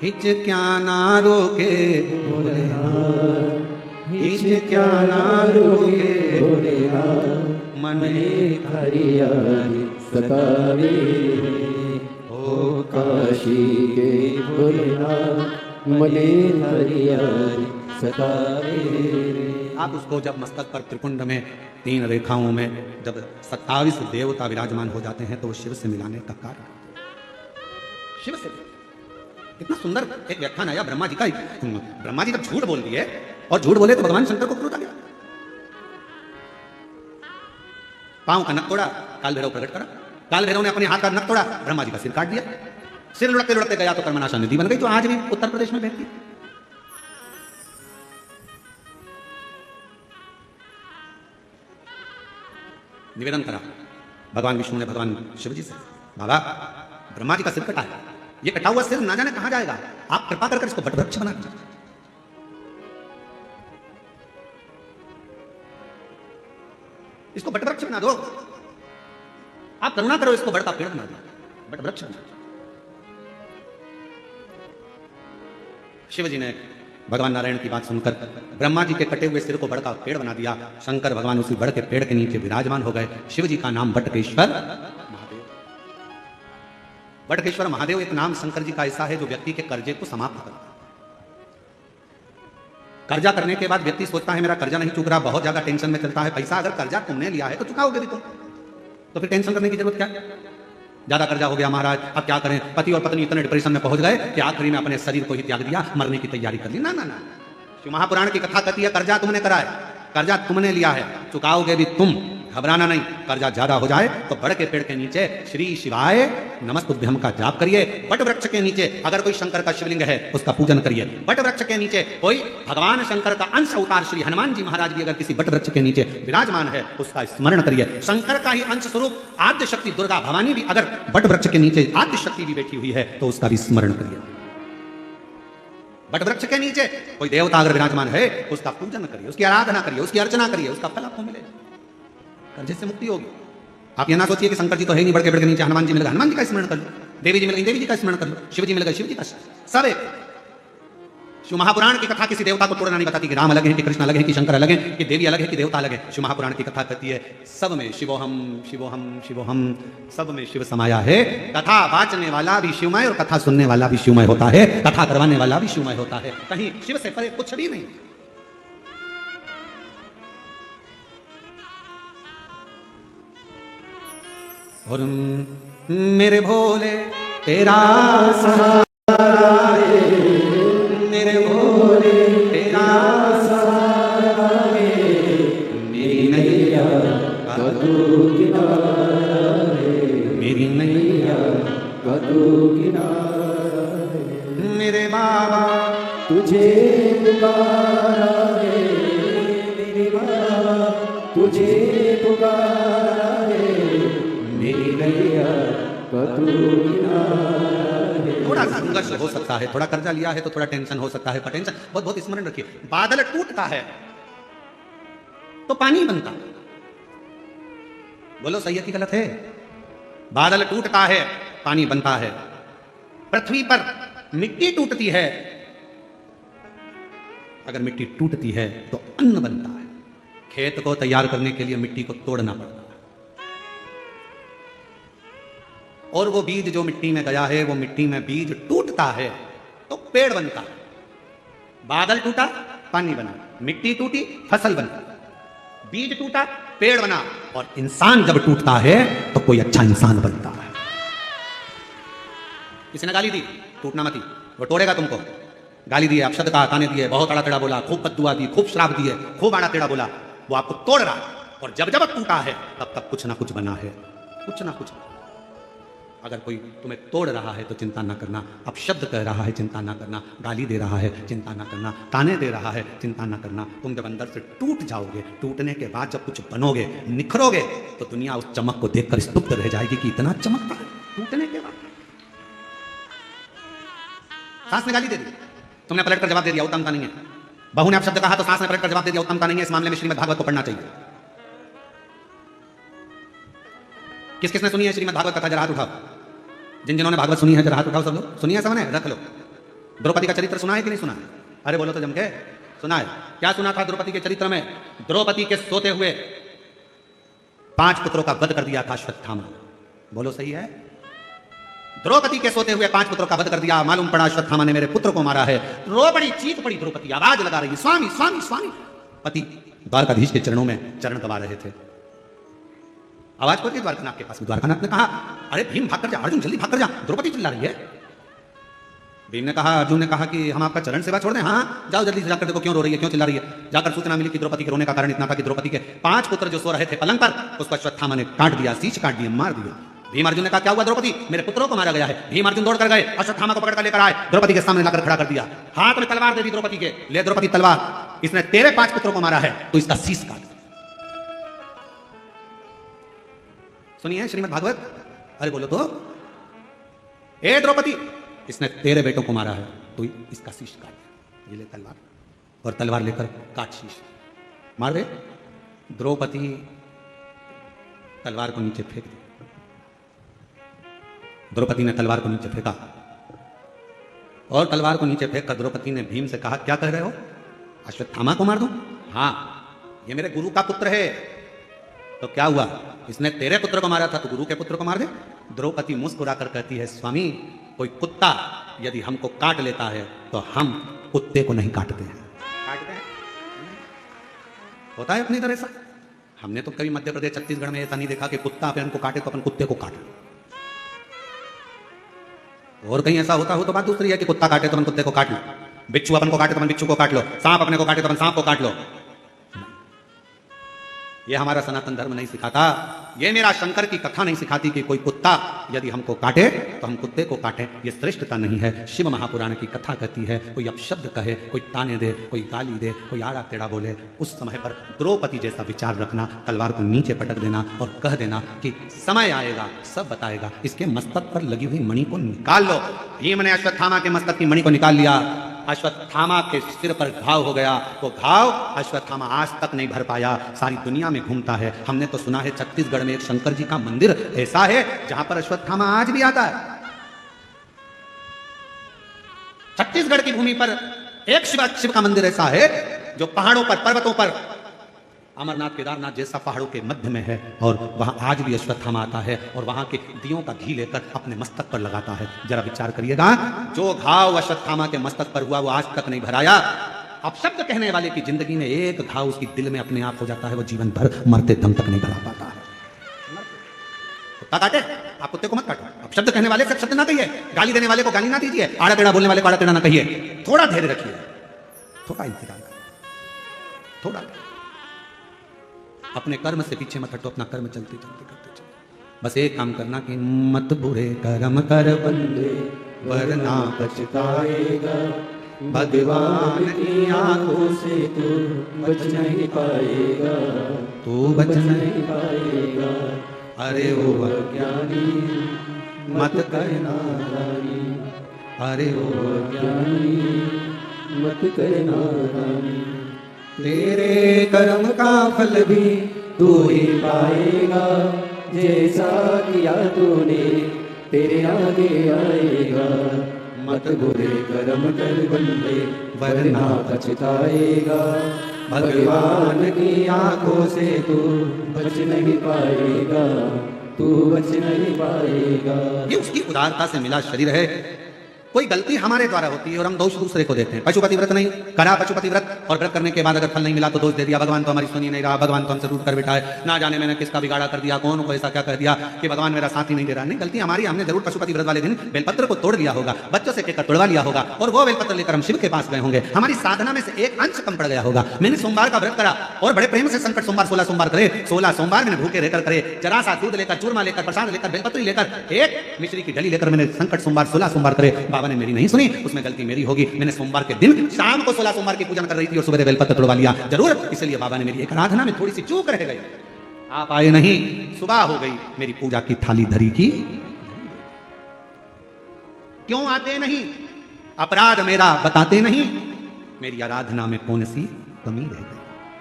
हिच क्या ना रोके भोलेनाथ हिच क्या ना रोके भोलेनाथ मने धरिया रे सतावे रे ओ काशी के भोलेनाथ मने धरिया रे सतावे रे। आप उसको जब मस्तक पर त्रिकुंड में 3 रेखाओं में जब 27 देवता विराजमान हो जाते हैं तो वो शिव से मिलाने का कारण शिव से। कितना सुंदर एक व्याख्यान आया ब्रह्मा जी का। ब्रह्मा जी जब झूठ बोल दिए और झूठ बोले तो भगवान शंकर को क्रोध आ गया। पांव का नख तोड़ा, काल भैरव प्रकट करा। काल भैरव ने अपने हाथ का नख तोड़ा, ब्रह्मा जी का सिर काट दिया। सिर लुढ़कते लुढ़कते गया तो कर्मनाशा नदी बन गई, तो आज भी उत्तर प्रदेश में बहती। निवेदन करा भगवान विष्णु ने भगवान शिव जी से, बाबा ब्रह्मा जी का सिर कटा है, ये कटा हुआ सिर ना जाने कहां जाएगा, आप कृपा कर इसको वटवृक्ष बना दीजिए। इसको वटवृक्ष बना दो, आप करुणा करो, इसको बड़ का पेड़ बना दो, वटवृक्ष बना दो। शिव जी ने भगवान नारायण की बात सुनकर ब्रह्मा जी के कटे हुए सिर को बड़ का पेड़ बना दिया। शंकर भगवान उसी बड़ के पेड़ के नीचे विराजमान हो गए। शिव जी का नाम बटकेश्वर महादेव। बटकेश्वर महादेव एक नाम शंकर जी का ऐसा है जो व्यक्ति के कर्जे को समाप्त करता है। कर्जा करने के बाद व्यक्ति सोचता है मेरा कर्जा नहीं चुक रहा, बहुत ज्यादा टेंशन में चलता है। पैसा अगर कर्जा तुमने लिया है तो चुकाओगे भी तुम, तो फिर टेंशन करने की जरूरत क्या है? ज्यादा कर्जा हो गया महाराज, अब क्या करें? पति और पत्नी इतने डिप्रेशन में पहुंच गए कि आखिरी में अपने शरीर को ही त्याग दिया, मरने की तैयारी कर ली। ना ना ना, शिव महापुराण की कथा कहती है कर्जा तुमने करा है, कर्जा तुमने लिया है, चुकाओगे भी तुम, घबराना नहीं। कर्जा ज्यादा हो जाए तो बड़ के पेड़ के नीचे श्री शिवाय नमस्तुभ्यम का जाप करिए। बट वृक्ष के नीचे अगर कोई शंकर का शिवलिंग है उसका पूजन करिए। बट वृक्ष के नीचे कोई भगवान शंकर का अंश अवतार श्री हनुमान जी महाराज भी अगर किसी बट वृक्ष के नीचे विराजमान है उसका स्मरण करिए। शंकर का ही अंश स्वरूप आद्य शक्ति दुर्गा भवानी भी अगर बट वृक्ष के नीचे आद्य शक्ति भी बैठी हुई है तो उसका भी स्मरण करिए। बट वृक्ष के नीचे कोई देवता अगर विराजमान है उसका पूजन करिए, उसकी आराधना करिए, उसकी अर्चना करिए, उसका फल आपको मिलेगा, कर्जे से मुक्ति होगी। आप ये ना सोचिए कि शंकर जी तो है नहीं, बड़ के पेड़ के नीचे हनुमान जी मिल गए, हनुमान जी का स्मरण कर लो। देवी जी मिल गई, देवी जी का स्मरण कर लो। शिव जी मिल गए, शिव जी का। सब एक। शिव महापुराण की कथा किसी देवता को तोड़ना नहीं बताती कि राम अलग है कि कृष्ण अलग है कि शंकर अलग है कि देवी अलग है कि देवता अलग है। शिव महापुराण की कथा कहती है सब में शिवोहम शिवोहम शिवोहम, सब में शिव समाया है। कथा वाचने वाला भी शिवमय और कथा सुनने वाला भी शिवमय होता है, कथा करवाने वाला भी शिवमय होता है। कहीं शिव से परे कुछ भी नहीं। और मेरे भोले तेरा सहारा है, मेरे भोले तेरा सहारा है, मेरी नैया कदू किनारा है, मेरी नैया कदू किनारा है। मेरे बाबा तुझे पुकारा है, मेरे बाबा तुझे पुकारा है, मेरी नैया कदू किनारा है। थोड़ा संघर्ष हो सकता है, थोड़ा कर्जा लिया है तो थोड़ा टेंशन हो सकता है, टेंशन बहुत बहुत स्मरण रखिए। बादल टूटता है तो पानी बनता है। बोलो सही है कि गलत है? बादल टूटता है पानी बनता है। पृथ्वी पर मिट्टी टूटती है, अगर मिट्टी टूटती है तो अन्न बनता है। खेत को तैयार करने के लिए मिट्टी को तोड़ना पड़ता है, और वो बीज जो मिट्टी में गया है वो मिट्टी में बीज टूटता है तो पेड़ बनता है। बादल टूटा पानी बना, मिट्टी टूटी फसल बनी, बीज टूटा पेड़ बना, और इंसान जब टूटता है तो कोई अच्छा इंसान बनता है। किसी ने गाली दी, टूटना मती, वो तोड़ेगा तुमको। गाली दिए, अपशब्द कहा, ताने दिए, बहुत आड़ा टेढ़ा बोला, खूब बद्दुआ दी, खूब श्राप दिए, खूब आड़ा टेढ़ा बोला, वो आपको तोड़ रहा है। और जब जब टूटा है तब तब कुछ ना कुछ बना है, कुछ ना कुछ। अगर कोई तुम्हें तोड़ रहा है तो चिंता ना करना, अपशब्द कह रहा है चिंता ना करना, गाली दे रहा है चिंता ना करना, ताने दे रहा है चिंता ना करना। तुम जब अंदर से टूट जाओगे, टूटने के बाद जब कुछ बनोगे, निखरोगे, तो दुनिया उस चमक को देखकर स्तुप्त रह जाएगी कि इतना चमकता है टूटने के बाद। सास ने गाली दे दी, तुमने पलट कर जवाब दे दिया, उत्तमता नहीं है। बहू ने अपशब्द कहा तो सास ने पलट कर जवाब दे दिया, उत्तमता नहीं है। इस मामले में श्रीमद् भागवत को पढ़ना चाहिए। किस किसने सुनी है श्रीमद् भागवत कथा? जरा हाथ उठाओ। जिन जिन्होंने भागवत सुनी है जरा हाथ उठाओ। सब लोग सुनी है? सबने रख लो। द्रौपदी का चरित्र सुना है कि नहीं सुना है? अरे बोलो तो जम के। सुना है? क्या सुना था द्रौपदी के चरित्र में? द्रौपदी के सोते हुए 5 पुत्रों का वध कर दिया था अश्वत्थामा। बोलो सही है? द्रौपदी के सोते हुए 5 पुत्रों का वध कर दिया। मालूम पड़ा अश्वत्थामा ने मेरे पुत्र को मारा है। रो पड़ी, चीख पड़ी द्रौपदी, आवाज लगा रही, स्वामी स्वामी स्वामी। पति द्वारकाधीश के चरणों में चरण दबा रहे थे। आवाज पहुंची द्वारकानाथ के पास। द्वारकानाथ ने कहा, अरे भीम भाग कर जा, अर्जुन जल्दी भाग कर जा, द्रौपदी चिल्ला रही है। भीम ने कहा, अर्जुन ने कहा कि हम आपका चरण सेवा छोड़ दें? हाँ जाओ जल्दी से जाकर देखो क्यों रो रही है, क्यों चिल्ला रही है। जाकर सूचना मिली कि द्रौपदी के रोने का कारण इतना था कि द्रौपदी के 5 पुत्र जो सो रहे थे पलंग पर, उसको अश्वत्थामा ने काट दिया, शीश काट दिया, मार दिया। भीम अर्जुन ने कहा, क्या हुआ द्रौपदी? मेरे पुत्रों को मारा गया है। भीम अर्जुन दौड़ कर गए, अश्वत्थामा को पकड़कर लेकर आए, द्रौपदी के सामने लाकर खड़ा कर दिया, हाथ में तलवार दे दी द्रौपदी के। ले द्रौपदी तलवार, इसने तेरे 5 पुत्रों को मारा है तो इसका शीश काट। सुनिए श्रीमद् भागवत। अरे बोलो तो। ए द्रौपदी, इसने तेरे बेटों को मारा है तो इसका शीश काट। ये ले तलवार, और तलवार लेकर काट शीश। मार दे। द्रौपदी तलवार को नीचे फेंक दी। द्रौपदी ने तलवार को नीचे फेंका, और तलवार को नीचे फेंक कर द्रौपदी ने भीम से कहा, क्या कह रहे हो? अश्वत्थामा को मार दूं? हाँ, ये मेरे गुरु का पुत्र है। तो क्या हुआ? इसने तेरे पुत्र को मारा था तो गुरु के पुत्र को मार दे। द्रौपदी मुस्कुराकर कहती है, स्वामी कोई कुत्ता यदि हमको काट लेता है तो हम कुत्ते को नहीं काटते हैं। काटते हैं? होता है अपनी तरह से। हमने तो कभी मध्य प्रदेश छत्तीसगढ़ में ऐसा नहीं देखा कि कुत्ता अपन को काटे तो अपन कुत्ते को काट लो। और कहीं ऐसा होता हो तो बात दूसरी है कि कुत्ता काटे तो अपन कुत्ते को काट लो, बिच्छू अपन को काटे तो अपन बिच्छू को काट लो, सांप अपने को काटे तो अपन सांप को काट लो। ये हमारा सनातन धर्म नहीं सिखाता। ये मेरा शंकर की कथा नहीं सिखाती कि कोई कुत्ता यदि हमको काटे तो हम कुत्ते को काटें। ये श्रेष्ठता नहीं है। शिव महापुराण की कथा कहती है, कोई अपशब्द कहे, कोई ताने दे, कोई गाली दे, कोई आड़ा टेढ़ा बोले, उस समय पर द्रौपदी जैसा विचार रखना, तलवार को नीचे पटक देना और कह देना कि समय आएगा सब बताएगा। इसके मस्तक पर लगी हुई मणि को निकाल लो। भीम ने अश्वत्थामा के मस्तक की मणि को निकाल लिया। अश्वत्थामा के सिर पर घाव हो गया। वो घाव अश्वत्थामा आज तक नहीं भर पाया, सारी दुनिया में घूमता है। हमने तो सुना है छत्तीसगढ़ में एक शंकर जी का मंदिर ऐसा है जहां पर अश्वत्थामा आज भी आता है। छत्तीसगढ़ की भूमि पर एक शिव का मंदिर ऐसा है जो पहाड़ों पर, पर्वतों पर, अमरनाथ केदारनाथ जैसा पहाड़ों के मध्य में है, और वहां आज भी अश्वत्थामा आता है और वहां के दियों का घी लेकर अपने मस्तक पर लगाता है। जरा विचार करिएगा, जो घाव अश्वत्थामा के मस्तक पर हुआ वो आज तक नहीं भराया। अब शब्द कहने वाले की जिंदगी में एक घाव उसकी दिल में अपने आप हो जाता है, वो जीवन भर मरते दम तक नहीं भरा पाता है। कुत्ता काटे, आप कुत्ते को मत काटो। अब शब्द कहने वाले से शब्द ना कहिए, गाली देने वाले को गाली ना दीजिए, आड़ा टेढ़ा बोलने वाले को आड़ा टेढ़ा ना कहिए। थोड़ा धैर्य रखिए, थोड़ा इंतजार करिए, थोड़ा। अपने कर्म से पीछे मत हटो, अपना कर्म चलते चलते करते चलो। बस एक काम करना कि मत बुरे कर्म कर बंदे वरना पछताएगा, भगवान की आंखों से तू बच नहीं पाएगा, तू बच नहीं पाएगा। अरे ओ अज्ञानी मत करना रानी, अरे ओ अज्ञानी मत करना रानी। तेरे कर्म का फल भी तू ही पाएगा, जैसा किया तूने तेरे आगे आएगा। मत बुरे कर्म कर बंदे वरना पछताएगा, भगवान की आंखों से तू बच नहीं पाएगा, तू बच नहीं पाएगा। ये उसकी उदारता से मिला शरीर है। कोई गलती हमारे द्वारा होती है और हम दोष दूसरे को देते हैं। पशुपति व्रत नहीं करा, पशुपति व्रत, और व्रत करने के बाद अगर फल नहीं मिला तो दोष दे दिया, भगवान तो हमारी सुनी नहीं रहा, भगवान तो हमसे रूठ कर बैठा है, ना जाने मैंने किसका बिगाड़ा कर दिया, कौन को ऐसा क्या कह दिया कि भगवान मेरा साथ ही नहीं दे रहा। नहीं, गलती हमारी। हमने जरूर पशुपति व्रत वाले दिन बेलपत्र को तोड़ लिया होगा, बच्चों से कहकर तोड़वा लिया होगा, और वो बेलपत्र लेकर हम शिव के पास गए होंगे। हमारी साधना में से एक अंश कम पड़ गया होगा। मैंने सोमवार का व्रत करा और बड़े प्रेम से संकट सोमवार 16 सोमवार करे, 16 सोमवार मैंने भूखे रहकर करे, जरा सा दूध लेकर, चूरमा लेकर, प्रसाद लेकर, बेलपत्री लेकर, एक मिश्री की डली लेकर मैंने संकट सोमवार 16 सोमवार करे। बाबा ने मेरी नहीं सुनी, उसमें गलती मेरी होगी। मैंने सोमवार के दिन शाम को 16 सोमवार की पूजन कर रही थी और सुबह बेलपत्र तोड़वा लिया, जरूर इसलिए बाबा ने मेरी एक आराधना में थोड़ी सी चूक रह गई। आप आए नहीं, सुबह हो गई, मेरी पूजा की थाली धरी की। क्यों आते नहीं? अपराध मेरा बताते नहीं, मेरी आराधना में कौन सी कमी रह गई?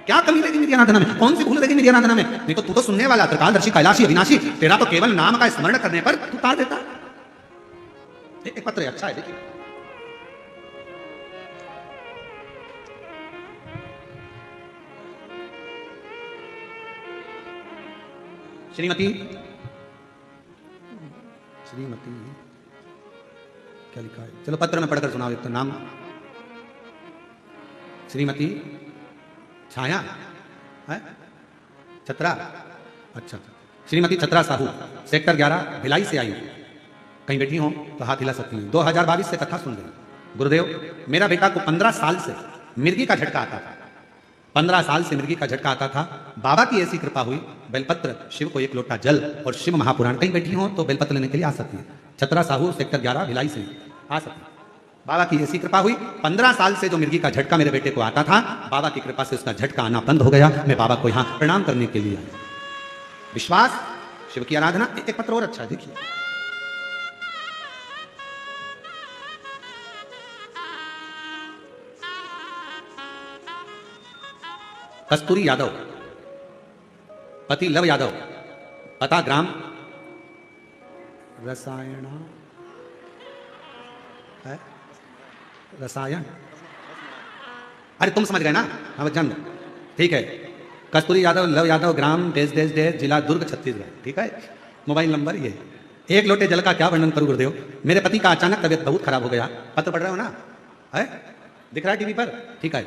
क्या कमी रहेगी मेरी आराधना में, कौन सी भूल रहेगी मेरी आराधना में? नहीं तो तू तो सुनने वाला, त्रिकालदर्शी, कैलाशी, अविनाशी, तेरा तो केवल नाम का स्मरण करने पर तू तार देता। एक पत्र है, अच्छा है, देखिए। श्रीमती क्या लिखा है, चलो पत्र में पढ़कर सुनाओ। एक तो नाम श्रीमती छाया है, छत्रा, अच्छा, श्रीमती छत्रा साहू, सेक्टर 11, भिलाई से आई हूं। कहीं बैठी हो तो हाथ हिला सकती हैं। 2022 से कथा सुन रही। गुरुदेव, मेरा बेटा को 15 साल से मिर्गी का झटका आता था। 15 साल से मिर्गी का झटका आता था। बाबा की ऐसी कृपा हुई, बेलपत्र, शिव को 1 लोटा जल और शिव महापुराण। कहीं बैठी हो तो बेलपत्र लेने के लिए आ सकती है। छत्रा साहू, सेक्टर 11, भिलाई से आ सकती है। बाबा की ऐसी कृपा हुई, 15 साल से जो मिर्गी का झटका मेरे बेटे को आता था, बाबा की कृपा से उसका झटका आना बंद हो गया। मैं बाबा को यहां प्रणाम करने के लिए आया। विश्वास, शिव की आराधना। एक पत्र और अच्छा है, देखिए। कस्तूरी यादव, पति लव यादव, पता ग्राम रसायना है, रसायन, अरे तुम समझ गए ना, हम जान, ठीक है। कस्तूरी यादव, लव यादव, ग्राम डेस डेस डेस, जिला दुर्ग, छत्तीसगढ़, ठीक है। मोबाइल नंबर ये। 1 लोटे जल का क्या वर्णन करूं गुरुदेव। मेरे पति का अचानक तबियत बहुत खराब हो गया। पत्र पढ़ रहे हो ना, है, दिख रहा है टीवी पर, ठीक है।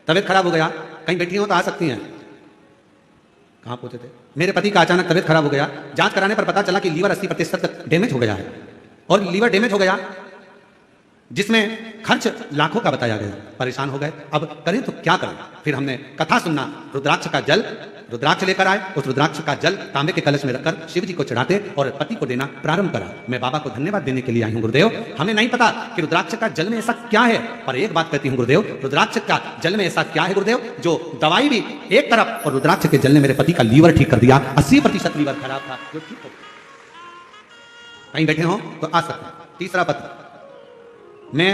तबियत खराब हो गया, कहीं बैठी हो तो आ सकती हैं। कहां पहुंचे थे? मेरे पति का अचानक तबियत खराब हो गया। जांच कराने पर पता चला कि लीवर 80% तक डैमेज हो गया है, और लीवर डैमेज हो गया जिसमें खर्च लाखों का बताया गया। परेशान हो गए, अब करें तो क्या करें। फिर हमने कथा सुनना, रुद्राक्ष का जल, रुद्राक्ष लेकर आए, उस रुद्राक्ष का जल तांबे के कलश में रखकर शिव जी को चढ़ाते और पति को देना प्रारंभ करा। मैं बाबा को धन्यवाद देने के लिए आई हूं गुरुदेव। हमें नहीं पता कि रुद्राक्ष का जल में ऐसा क्या है, पर एक बात कहती हूं गुरुदेव, रुद्राक्ष का जल में ऐसा क्या है गुरुदेव, जो दवाई भी एक तरफ, और रुद्राक्ष के जल ने मेरे पति का लीवर ठीक कर दिया। 80% लीवर खराब था, जो ठीक हो। कहीं बैठे हो तो आ सकते। तीसरा पत्र, मैं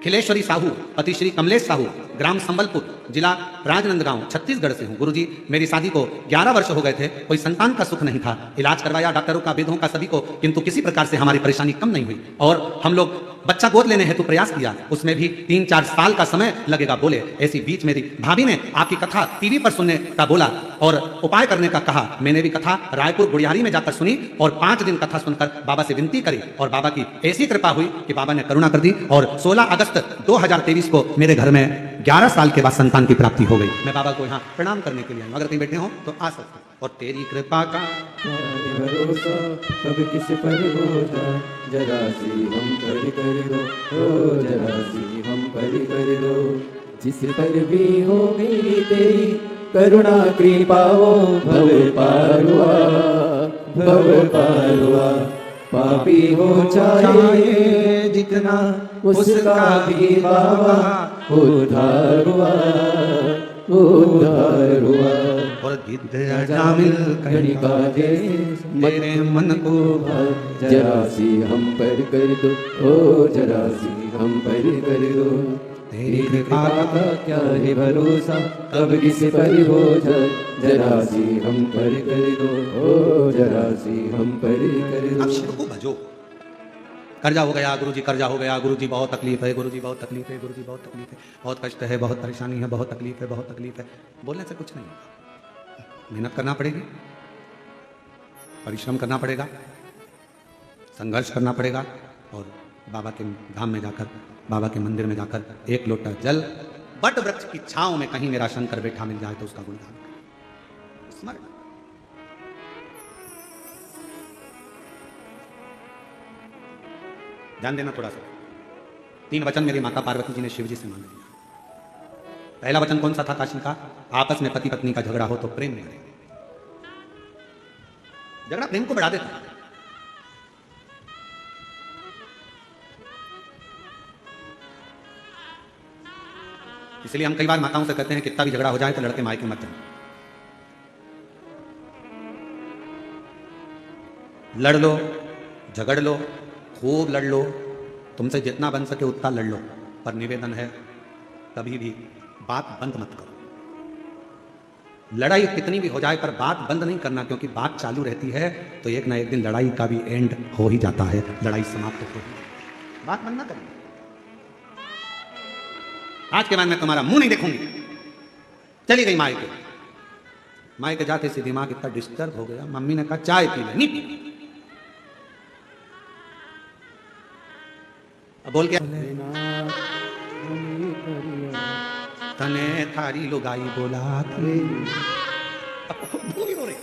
खिलेश्वरी साहू, पति श्री कमलेश साहू, ग्राम संबलपुर, जिला राजनंदगांव, छत्तीसगढ़ से हूं। गुरुजी, मेरी शादी को 11 वर्ष हो गए थे। कोई संतान का सुख नहीं था। इलाज करवाया डॉक्टरों का, वेदों का, सभी को, किंतु किसी प्रकार से हमारी परेशानी कम नहीं हुई। और हम लोग बच्चा गोद लेने हेतु प्रयास किया, उसमें भी 3-4 साल का समय लगेगा बोले। ऐसी बीच मेरी भाभी ने आपकी कथा टीवी पर सुनने का बोला और उपाय करने का कहा। मैंने भी कथा रायपुर गुड़ियारी में जाकर सुनी और 5 दिन कथा सुनकर बाबा से विनती करी, और बाबा की ऐसी कृपा हुई कि बाबा ने करुणा कर दी। और 16 अगस्त 2023 को मेरे घर में 11 साल के बाद संतान की प्राप्ति हो गई। मैं बाबा को यहाँ प्रणाम करने के लिए आया। अगर कहीं बैठे हो तो आ सकते। और तेरी कृपा का भरोसा कब किस पर होता, जरा सी हम पर कर दो, ओ जरा सी हम पर कर दो। जिस पर भी हो गई तेरी करुणा कृपा, वो भव पार हुआ, भव पार हुआ। पापी हो चाहे जितना, उसका भी बाबा उद्धार हुआ, उद्धार हुआ। और गिद्ध जामिल कणिका मेरे मन को जरा सी हम पर कर दो, ओ जरा सी हम पर कर दो। तेरी कृपा का क्या है भरोसा, कब किस पर हो जाए, जरा सी हम पर कर दो, ओ जरा सी हम पर कर दो। अब शिव को भजो। कर्जा हो गया गुरुजी, कर्जा हो गया गुरुजी, बहुत तकलीफ है गुरुजी, बहुत तकलीफ है गुरुजी, बहुत तकलीफ है, बहुत कष्ट है, बहुत परेशानी है, बहुत तकलीफ है, बहुत तकलीफ है। बोलने से कुछ नहीं, मेहनत करना पड़ेगी, परिश्रम करना पड़ेगा, संघर्ष करना पड़ेगा, और बाबा के धाम में जाकर, बाबा के मंदिर में जाकर 1 लोटा जल, बट वृक्ष की छांव में कहीं मेरा शंकर बैठा मिल जाए तो उसका गुणगान करें। स्मरण। ध्यान देना थोड़ा सा। 3 वचन मेरी माता पार्वती जी ने शिव जी से मांग लिया। पहला वचन कौन सा था काशी का? आपस में पति पत्नी का झगड़ा हो तो प्रेम में रहे। झगड़ा प्रेम को बढ़ा देता है। इसलिए हम कई बार माताओं से कहते हैं कितना भी झगड़ा हो जाए तो लड़के मायके मत जाओ, लड़ लो, झगड़ लो, खूब लड़ लो, तुमसे जितना बन सके उतना लड़ लो, पर निवेदन है कभी भी बात बंद मत करो। लड़ाई कितनी भी हो जाए पर बात बंद नहीं करना, क्योंकि बात चालू रहती है तो एक ना एक दिन लड़ाई का भी एंड हो ही जाता है, लड़ाई समाप्त हो ही। बात बंद ना करना। आज के बाद मैं तुम्हारा मुंह नहीं देखूंगी। चली गई मायके। मायके जाते से दिमाग इतना डिस्टर्ब हो गया, मम्मी ने कहा चाय पी ले, नहीं पी। अब बोल क्या तने थारी लुगाई बोला थी। वो भी हो रही,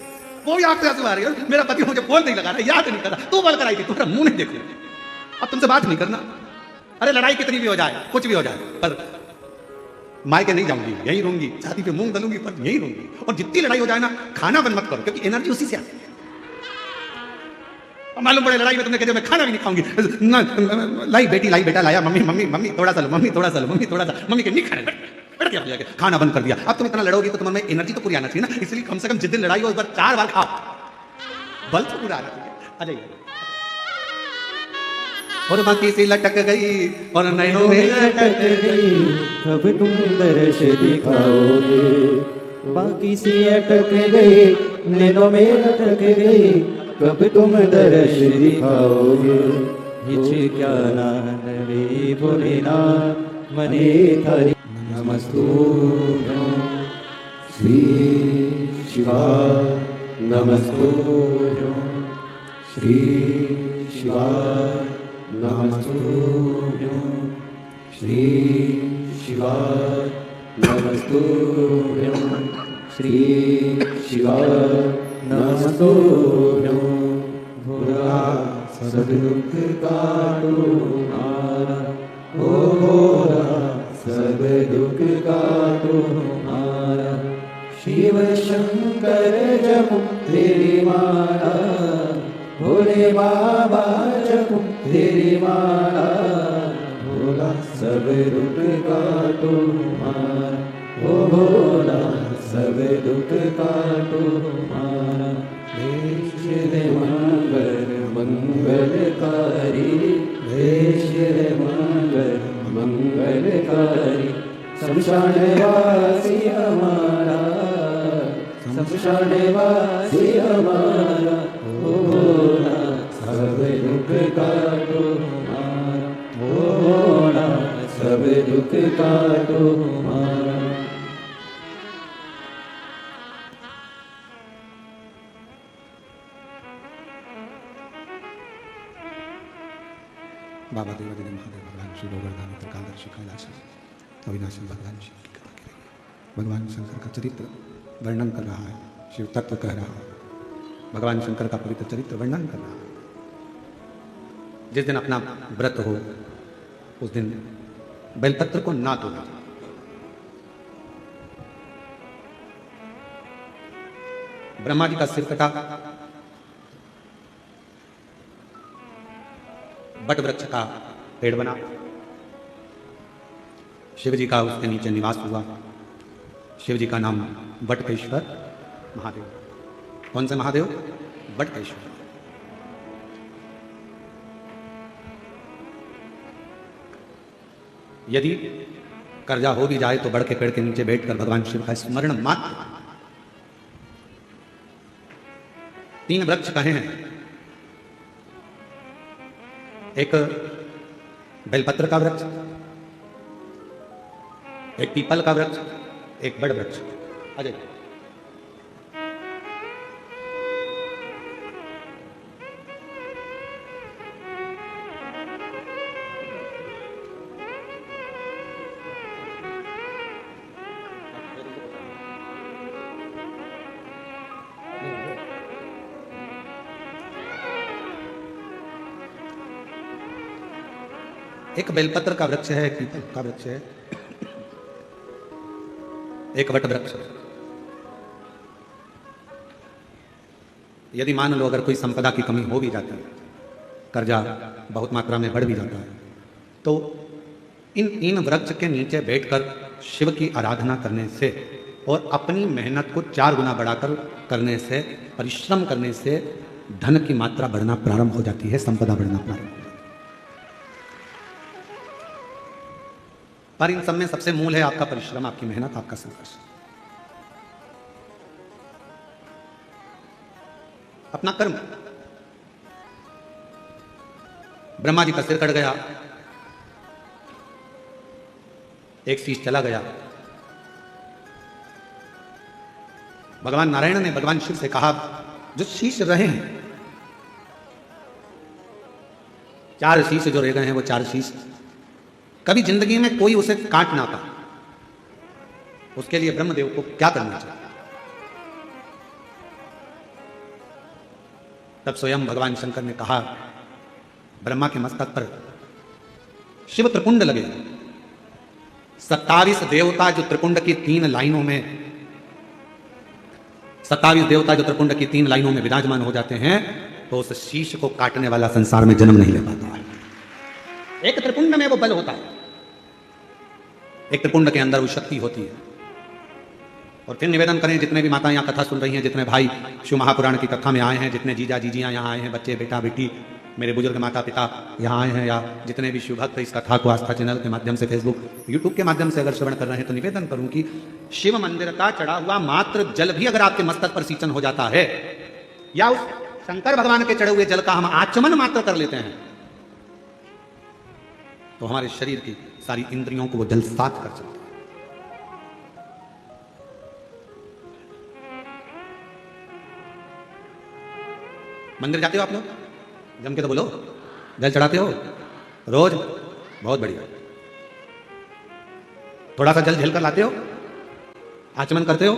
वो भी आंख से आंसू आ रही है। मेरा पति मुझे फोन नहीं लगा रहा, याद नहीं कर रहा, तू बोल कर आई थी, तुम्हारा मुंह नहीं देखूं, अब तुमसे बात नहीं करना। अरे लड़ाई कितनी भी हो जाए, कुछ भी हो जाए, पर मायके नहीं जाऊंगी, यहीं रहूंगी, छाती पे मूंग डालूंगी पर यहीं रहूंगी। और जितनी लड़ाई हो जाए ना, खाना बंद मत करो, क्योंकि एनर्जी उसी से आती है। मालूम पड़े लड़ाई में तुमने कहते मैं खाना भी नहीं खाऊंगी, लाई बेटी लाई बेटा लाया, मम्मी मम्मी मम्मी थोड़ा सा लो, मम्मी थोड़ा सा लो, मम्मी थोड़ा सा, मम्मी के नहीं खाने, बैठ गया जाके खाना बंद कर दिया। अब तुम इतना लड़ोगी तो तुम्हारे में एनर्जी तो पूरी आना चाहिए ना, इसलिए कम से कम जिस दिन लड़ाई हो उस बार 4 बार खाओ, बल तो पूरा आना चाहिए। आ जाइए। और बाकी सी लटक गई और नैनों में लटक गई, कब तुम दर्श दिखाओगे। बाकी सी अटक गई, नैनों में लटक गई, कब तुम दर्श दिखाओगे। हिचक्या ना रे भोलेनाथ, मने थारी नमस्तुभ्यं श्री शिवाय, नमस्तुभ्यं श्री शिवाय, नमस्तुभ्यं श्री शिवाय, नमस्तुभ्यं श्री शिवाय, नमस्तुभ्यं। भोला सब दुख काटो हमारा, ओ भोला सब दुख काटो हमारा। शिव शंकर जपो तेरी माला, भोले बाबा जपो तेरी माला। भोला सब दुख काटो हमारा, ओ भोला सब दुख काटो हमारा। देश रे मंगल मंगलकारी, देश रे मंगल मंगलकारी। शमशान वासी हमारा, शमशान वासी हमारा, ओ भोला सब दुख काटो हमारा, ओ भोला सब दुख काटो हमारा। बाबा देवादिदेव महादेव भगवान शिव गोवर्धन त्रिकालदर्शी कैलाशी अविनाशी भगवान शिव की कृपा करेंगे। भगवान शंकर का चरित्र वर्णन कर रहा है, शिव तत्व कह रहा है, भगवान शंकर का पवित्र चरित्र वर्णन कर रहा है। जिस दिन अपना व्रत हो उस दिन बेलपत्र को ना तोड़ना। ब्रह्मा जी का सिर कटा, बट वृक्ष का पेड़ बना, शिव जी का उसके नीचे निवास हुआ। शिव जी का नाम बटकेश्वर महादेव। कौन से महादेव? बटकेश्वर। यदि कर्जा हो भी जाए तो बड़ के पेड़ के नीचे बैठकर भगवान शिव का स्मरण मात्र। 3 वृक्ष कहे हैं, एक बेलपत्र का वृक्ष, एक पीपल का वृक्ष, एक बड़ वृक्ष। अजय एक बेलपत्र का वृक्ष है, एक पीपल का वृक्ष है, एक वट वृक्ष। यदि मान लो अगर कोई संपदा की कमी हो भी जाती है, कर्जा बहुत मात्रा में बढ़ भी जाता है, तो इन 3 वृक्ष के नीचे बैठकर शिव की आराधना करने से और अपनी मेहनत को 4 गुना बढ़ाकर करने से, परिश्रम करने से धन की मात्रा बढ़ना प्रारंभ हो जाती है, संपदा बढ़ना प्रारंभ हो जाती है। पर इन सब में सबसे मूल है आपका परिश्रम, आपकी मेहनत, आपका संघर्ष। अपना कर्म। ब्रह्मा जी का सिर कट गया, एक शीश चला गया। भगवान नारायण ने भगवान शिव से कहा, जो शीश रहे हैं, 4 शीश जो रह गए हैं, वो 4 शीश कभी जिंदगी में कोई उसे काट ना पाए, उसके लिए ब्रह्मदेव को क्या करना चाहिए? तब स्वयं भगवान शंकर ने कहा, ब्रह्मा के मस्तक पर शिव त्रिपुंड लगे, 27 देवता जो त्रिपुंड की 3 लाइनों में 27 देवता जो त्रिपुंड की 3 लाइनों में विराजमान हो जाते हैं, तो उस शीश को काटने वाला संसार में जन्म नहीं ले पाता है। एक त्रिपुंड में वो बल होता है, एक त्रिपुंड के अंदर वो शक्ति होती है। और फिर निवेदन करें, जितने भी माताएं यहाँ कथा सुन रही हैं, जितने भाई शिव महापुराण की कथा में आए हैं, जितने जीजा जीजियां यहाँ आए हैं, बच्चे बेटा बेटी, मेरे बुजुर्ग माता पिता यहाँ आए हैं, या जितने भी शिव भक्त इस कथा को आस्था चैनल के माध्यम से, फेसबुक यूट्यूब के माध्यम से अगर श्रवण कर रहे हैं, तो निवेदन करूं कि शिव मंदिर का चढ़ा हुआ मात्र जल भी अगर आपके मस्तक पर सिंचन हो जाता है, या उस शंकर भगवान के चढ़े हुए जल का हम आचमन मात्र कर लेते हैं, तो हमारे शरीर की सारी इंद्रियों को वो जल साफ कर सकता है। मंदिर जाते हो आप लोग? जम के तो बोलो। जल चढ़ाते हो रोज? बहुत बढ़िया। थोड़ा सा जल झेल कर लाते हो? आचमन करते हो?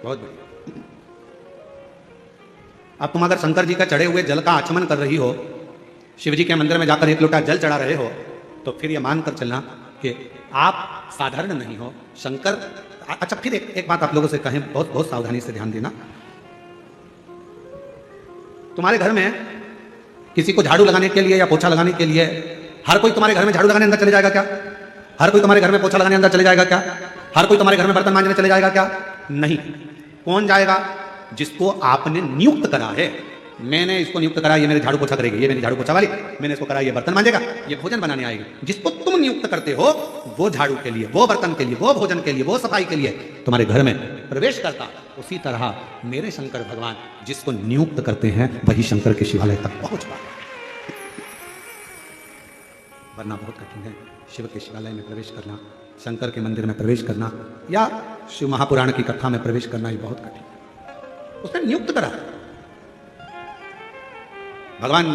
बहुत बढ़िया। अब तुम अगर शंकर जी का चढ़े हुए जल का आचमन कर रही हो, शिव जी के मंदिर में जाकर 1 लोटा जल चढ़ा रहे हो, तो फिर यह मानकर चलना कि आप साधारण नहीं हो। शंकर, अच्छा फिर एक बात आप लोगों से कहें, बहुत बहुत सावधानी से ध्यान देना। तुम्हारे घर में किसी को झाड़ू लगाने के लिए या पोछा लगाने के लिए, हर कोई तुम्हारे घर में झाड़ू लगाने अंदर चले जाएगा क्या? हर कोई तुम्हारे घर में पोछा लगाने अंदर चले जाएगा क्या? हर कोई तुम्हारे घर में बर्तन मांजने चले जाएगा क्या? नहीं। कौन जाएगा? जिसको आपने नियुक्त करा है। मैंने इसको नियुक्त करा, ये मेरे झाड़ू पोछा करेगी, ये मेरी झाड़ू पोछा वाली, मैंने इसको करा, ये बर्तन मांजेगा, ये भोजन बनाने आएगी। जिसको तुम नियुक्त करते हो, वो झाड़ू के लिए, वो बर्तन के लिए, वो भोजन के लिए, वो सफाई के लिए तुम्हारे घर में प्रवेश करता। उसी तरह मेरे शंकर भगवान जिसको नियुक्त करते हैं, वही शंकर के शिवालय तक पहुंच पाते। वरना बहुत कठिन है शिव के शिवालय में प्रवेश करना, शंकर के मंदिर में प्रवेश करना, या शिव महापुराण की कथा में प्रवेश करना, ही बहुत कठिन है। उसने नियुक्त करा। भगवान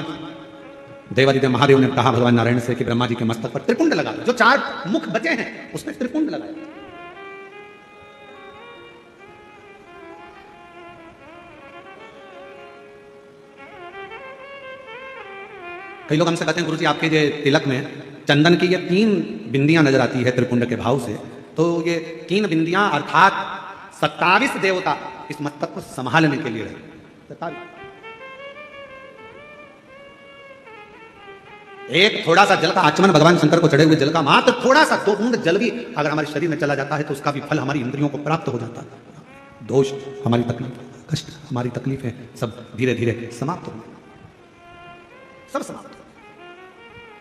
देवादिदेव महादेव ने कहा भगवान नारायण से कि ब्रह्मा जी के मस्तक पर त्रिपुंड लगा दो। जो 4 मुख बचे हैं, उसमें त्रिपुंड लगाया। कई लोग हमसे कहते हैं, गुरुजी आपके ये तिलक में चंदन की ये 3 बिंदियां नजर आती है त्रिपुंड के भाव से, तो ये 3 बिंदियां अर्थात 27 देवता इस मस्तक को संभालने के लिए रहे। 27। एक थोड़ा सा जल का आचमन, भगवान शंकर को चढ़े हुए जल का मात्र थोड़ा सा 2 बूंद जल भी अगर हमारे शरीर में चला जाता है, तो उसका भी फल हमारी इंद्रियों को प्राप्त हो जाता है। दोष, हमारी तकलीफ, कष्ट, हमारी तकलीफें सब धीरे धीरे समाप्त हो, सब समाप्त हो।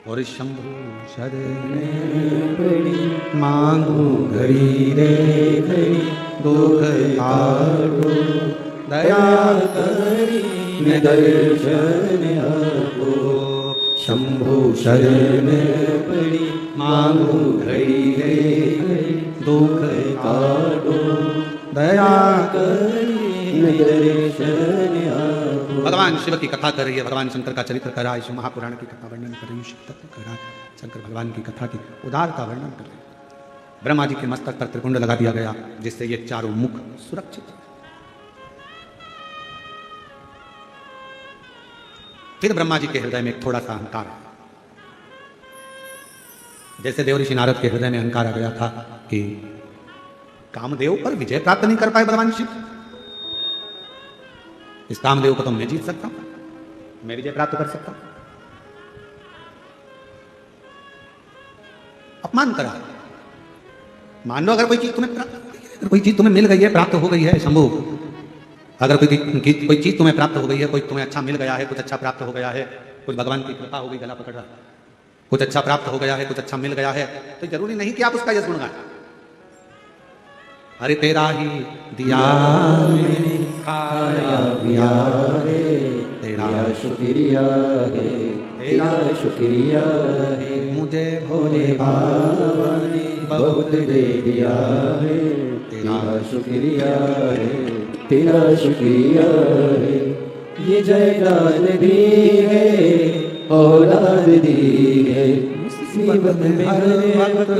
और शंभु शरण पड़ी मांगू घड़ी रे घड़ी, दुख तारो दया करी दर्शन आपो। शंभु शरण पड़ी मांगू घड़ी रे घड़ी, दुख तारो दया करी दर्शन आपो। भगवान शिव की कथा कर रही है, भगवान शंकर का चरित्र कर रहा है, शिव महापुराण की कथा वर्णन कर रही है, शिव तत्व कर रहा है, शंकर भगवान की कथा की उदारता वर्णन कर रहे हैं। ब्रह्मा जी के मस्तक पर त्रिपुंड लगा दिया गया, जिससे ये 4 मुख सुरक्षित। फिर ब्रह्मा जी के हृदय में एक थोड़ा सा अहंकार है। जैसे देव ऋषि नारद के हृदय में अहंकार आ गया था कि कामदेव पर विजय प्राप्त नहीं कर पाए भगवान शिव, इस कामदेव को तो मैं जीत सकता हूं, मैं विजय प्राप्त कर सकता हूं। अपमान करा। मान लो अगर कोई चीज तुम्हें मिल गई है, प्राप्त हो गई है शंभू, अगर कोई चीज तुम्हें प्राप्त हो गई है, कोई तुम्हें अच्छा मिल गया है, कुछ अच्छा प्राप्त हो गया है, कुछ भगवान की कृपा हो गई, गला पकड़ रहा, कुछ अच्छा प्राप्त हो गया है, कुछ अच्छा मिल गया है, तो जरूरी नहीं कि आप उसका यश गुण गाएं। अरे तेरा ही दिया खाया पिया रे, तेरा शुक्रिया है, तेरा शुक्रिया है। मुझे भोले बाबा ने बहुत दे दिया है, तेरा तेरा शुक्रिया है, तेरा शुक्रिया है। ये जायदाद दी है, औलाद दी है, मुसीबत में हर वक्त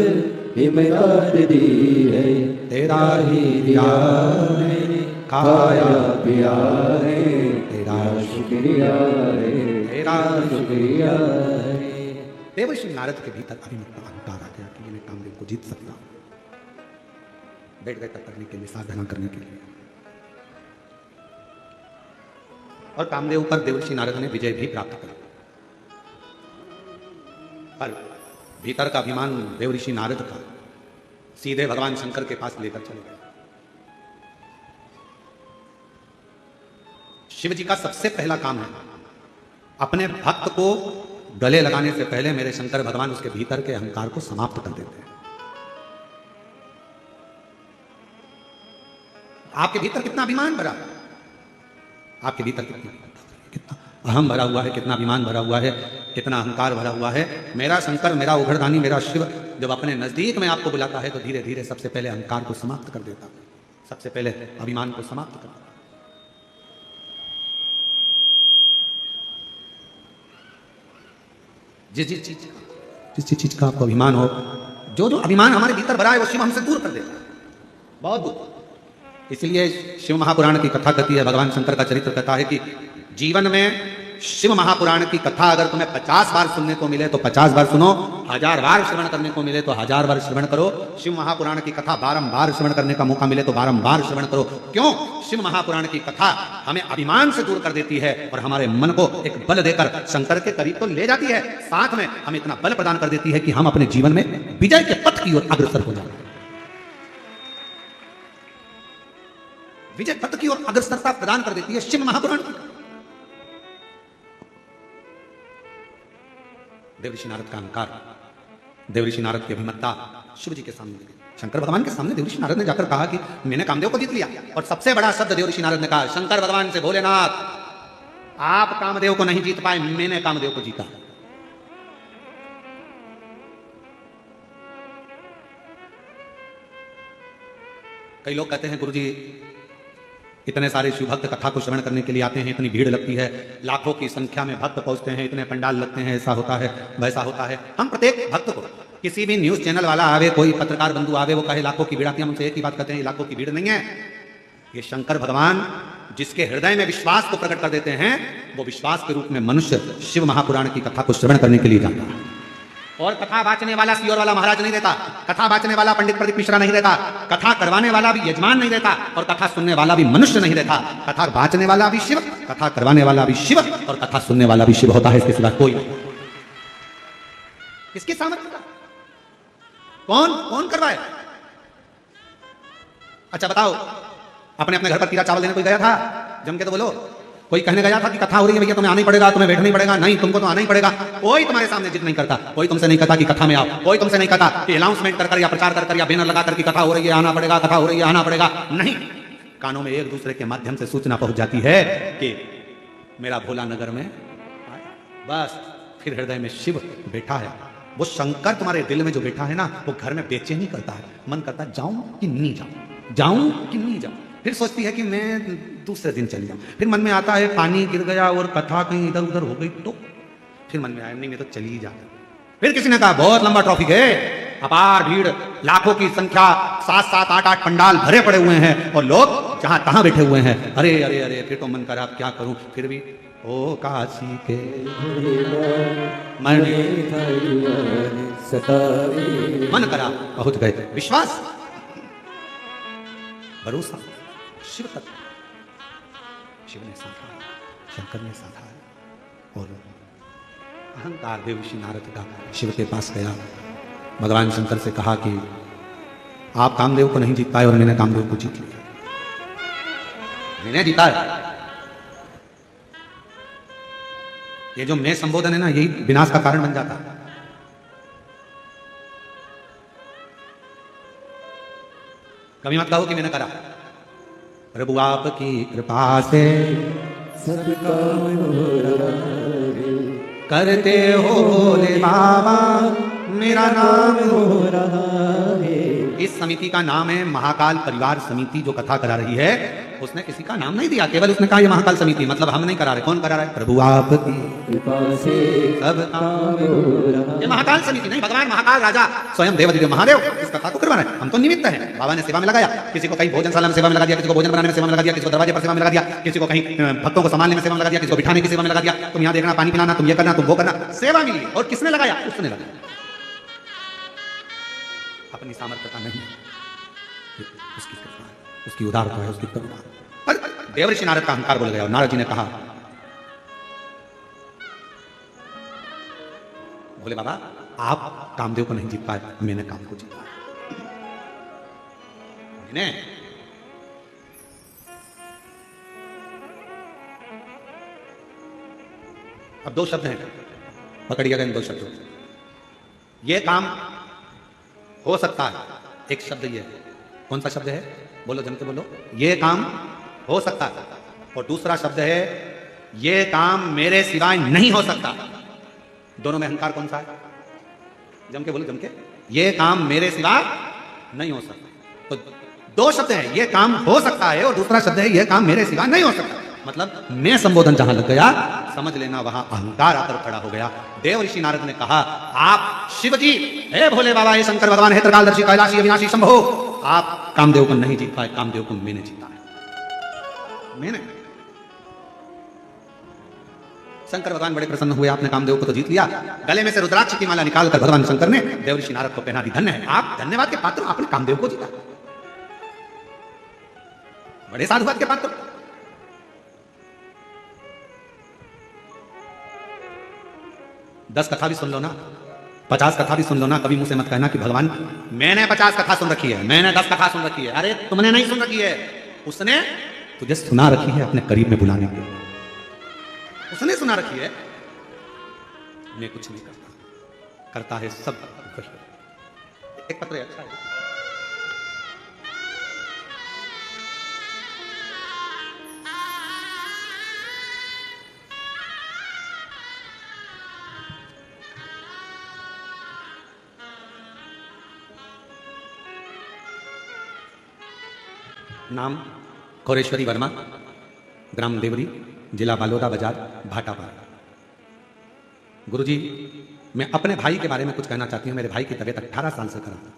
हिम्मत दी है। तेरा ही दिया मैंने खाया पिया है, तेरा शुक्रिया है, तेरा शुक्रिया है। देवर्षि नारद के भीतर अभिमत अहंकार आ गया कि मैं कामदेव को जीत सकता हूं। बैठ गए तप करने के लिए, साधना करने के लिए, और कामदेव पर देवर्षि नारद ने विजय भी प्राप्त कर। पर भीतर का अभिमान देवर्षि नारद का सीधे भगवान शंकर के पास लेकर चले गए। शिव जी का सबसे पहला काम है अपने भक्त को गले लगाने से पहले मेरे शंकर भगवान उसके भीतर के अहंकार को समाप्त कर देते हैं। आपके भीतर कितना अभिमान भरा, आपके भीतर कितना अहम भरा हुआ है, कितना अभिमान भरा हुआ है, कितना अहंकार भरा हुआ है। मेरा शंकर, मेरा उघड़दानी, मेरा शिव जब अपने नजदीक में आपको बुलाता है तो धीरे धीरे सबसे पहले अहंकार को समाप्त कर देता है, सबसे पहले अभिमान को समाप्त कर देता है। जिस चीज का आपको अभिमान हो, जो अभिमान हमारे भीतर भरा है वो शिव हमसे दूर कर देता है, बहुत दूर। इसलिए शिव महापुराण की कथा कहती है, भगवान शंकर का चरित्र कहता है कि जीवन में शिव महापुराण की कथा अगर तुम्हें 50 बार सुनने को मिले तो 50 बार सुनो, 1000 बार श्रवण करने को मिले तो 1000 बार श्रवण करो। शिव महापुराण की कथा बारंबार श्रवण करने का मौका मिले तो बारंबार श्रवण करो। क्यों? शिव महापुराण की कथा हमें अभिमान से दूर कर देती है और हमारे मन को एक बल देकर शंकर के करीब तो ले जाती है, साथ में हमें इतना बल प्रदान कर देती है कि हम अपने जीवन में विजय के पथ की ओर अग्रसर हो जाए। विजय पथ की ओर अग्रसरता प्रदान कर देती है शिव महापुराण। देवर्षि नारद का अहंकार, देवर्षि नारद की अभिमत्ता शिव जी के सामने, शंकर भगवान के सामने देवर्षि नारद ने जाकर कहा कि मैंने कामदेव को जीत लिया। और सबसे बड़ा शब्द देवर्षि नारद ने कहा शंकर भगवान से, भोलेनाथ आप कामदेव को नहीं जीत पाए, मैंने कामदेव को जीता। कई लोग कहते हैं गुरुजी इतने सारे शिव भक्त कथा को श्रवण करने के लिए आते हैं, इतनी भीड़ लगती है, लाखों की संख्या में भक्त पहुंचते हैं, इतने पंडाल लगते हैं, ऐसा होता है वैसा होता है। हम प्रत्येक भक्त को, किसी भी न्यूज चैनल वाला आवे, कोई पत्रकार बंधु आवे, वो कहे लाखों की भीड़ आती है, हम उनसे एक ही बात कहते हैं, ये लाखों की भीड़ नहीं है। ये शंकर भगवान जिसके हृदय में विश्वास को प्रकट कर देते हैं, वो विश्वास के रूप में मनुष्य शिव महापुराण की कथा को श्रवण करने के लिए जाता है। और कथा वाचने वाला सियोर वाला महाराज नहीं रहता, कथा वाचने वाला पंडित प्रदीप मिश्रा नहीं रहता, कथा करवाने वाला भी यजमान नहीं रहता, और कथा सुनने वाला भी मनुष्य नहीं रहता। कथा वाचने वाला भी शिव, कथा करवाने वाला भी शिव, और कथा सुनने वाला भी शिव होता है, इसके सिवा कोई नहीं। किसकी सामर्थ्य का? कौन कौन करवाए? अच्छा बताओ, अपने अपने घर पर तीरा चावल देने कोई गया था? जम के तो बोलो। कोई कहने गया था कि कथा हो रही है भैया तुम्हें आना ही पड़ेगा, तुम्हें बैठना ही पड़ेगा? नहीं, तुमको तो आना ही पड़ेगा। कोई तुम्हारे सामने जिद नहीं करता, कोई तुमसे नहीं कहता कि कथा में आओ, कोई तुमसे नहीं कहता कि अनाउंसमेंट कर या प्रचार कर या बैनर लगाकर कि कथा हो रही है आना पड़ेगा, कथा हो रही है आना पड़ेगा। नहीं, कानों में एक दूसरे के माध्यम से सूचना पहुंच जाती है कि मेरा भोला नगर में, बस फिर हृदय में शिव बैठा है। वो शंकर तुम्हारे दिल में जो बैठा है ना, वो घर में बेचैनी करता है, मन करता है जाऊं कि नहीं जाऊं, जाऊं कि नहीं जाऊं। फिर सोचती है कि मैं दूसरे दिन चली जाऊं। फिर मन में आता है पानी गिर गया और कथा कहीं इधर उधर हो गई तो फिर मन में आया नहीं मैं तो चली ही जाता। फिर किसी ने कहा बहुत लंबा ट्रॉफिक है, अपार भीड़, लाखों की संख्या, 7-7, 8-8 पंडाल भरे पड़े हुए हैं और लोग जहां तहां बैठे हुए हैं। अरे अरे अरे, फिर तो मन करा अब क्या करूं। फिर भी ओ काशी के मन करा पहुंच गए। विश्वास, भरोसा शिव तक, शिव ने साधा, शंकर ने साधा है। और अहंकार देवर्षि नारद का शिव के पास गया, भगवान शंकर से कहा कि आप कामदेव को नहीं जीत पाए और मैंने कामदेव को जीत लिया, मैंने जीता है। ये जो मैं संबोधन है ना, यही विनाश का कारण बन जाता है। कभी मत कहो कि मैंने करा, प्रभु आपकी कृपा से सब काम हो रहा है, करते हो भोले बाबा मेरा नाम हो। हो रहा है। इस समिति का नाम है महाकाल परिवार समिति। जो कथा करा रही है उसने किसी का नाम नहीं दिया, केवल उसने कहा ये महाकाल समिति, मतलब हम नहीं करा रहे। कौन करा रहा है? प्रभु आपकी कृपा से सब काम हो रहा ये महाकाल समिति नहीं, भगवान महाकाल राजा स्वयं देवाधिदेव महादेव इस कथा को करवा रहे हैं। हम तो निमित्त हैं। बाबा ने सेवा में लगाया, किसी को कहीं भोजनशाला में सेवा में लगा दिया, किसी को भोजन बनाने में सेवा में लगा दिया, किसी को दरवाजे पर सेवा में लगा दिया, किसी को कहीं भक्तों को संभालने में सेवा में लगा दिया, किसी को बिठाने की सेवा में लगा दिया। तुम यहाँ देखना, पानी पिलाना, तुम ये करना, तुम वो करना, सेवा मिली। और किसने लगाया? उसने लगाया। अपनी सामर्थ्य का नहीं, उसकी कृपा है, उसकी उदारता है, उसकी करुणा। पर देवर्षि नारद का अहंकार बोल गया और नारद जी ने कहा बोले बाबा आप कामदेव को नहीं जीत पाए, मैंने काम को जीता। मैंने अब दो शब्द हैं, पकड़िएगा इन दो शब्दों। ये काम हो सकता है, एक शब्द ये है। कौन सा शब्द है? बोलो, जम के बोलो। ये काम हो सकता है। और दूसरा शब्द है ये काम मेरे सिवाय नहीं हो सकता। दोनों में अहंकार कौन सा है? जम के बोलो, जम के। ये काम मेरे सिवाय नहीं हो सकता। तो दो शब्द हैं, ये काम हो सकता है और दूसरा शब्द है ये काम मेरे सिवाय नहीं हो सकता। मतलब मैं संबोधन जहां लग गया, समझ लेना वहां अहंकार आकर खड़ा हो गया। देव ऋषि नारद ने कहा आप शिव जी, हे भोले बाबा, हे शंकर भगवान, हे त्रिकालदर्शी कैलाशी अविनाशी शंभो, आप कामदेव को नहीं जीत पाए, कामदेव को मैंने जीता है। मैंने। शंकर भगवान बड़े प्रसन्न हुए, आपने कामदेव को तो जीत लिया। गले में से रुद्राक्ष की माला निकालकर भगवान शंकर ने देव ऋषि नारद को पहना दी। धन्य है आप, धन्यवाद के पात्र, आपने कामदेव को जीता। बड़े साधुवाद के पात्र। दस कथा भी सुन लो ना, 50 कथा भी सुन लो ना। कभी मुझसे मत कहना कि भगवान मैंने 50 कथा सुन रखी है, मैंने 10 कथा सुन रखी है। अरे तुमने नहीं सुन रखी है, उसने तुझे सुना रखी है अपने करीब में बुलाने के लिए। उसने सुना रखी है। मैं कुछ नहीं करता, करता है सब वही। एक पत्र है, अच्छा है। नाम खौरेश्वरी वर्मा, ग्राम देवरी, जिला बालोदा बाजार, भाटापारा। गुरुजी, मैं अपने भाई के बारे में कुछ कहना चाहती हूँ। मेरे भाई की तबीयत 18 साल से खराब थी।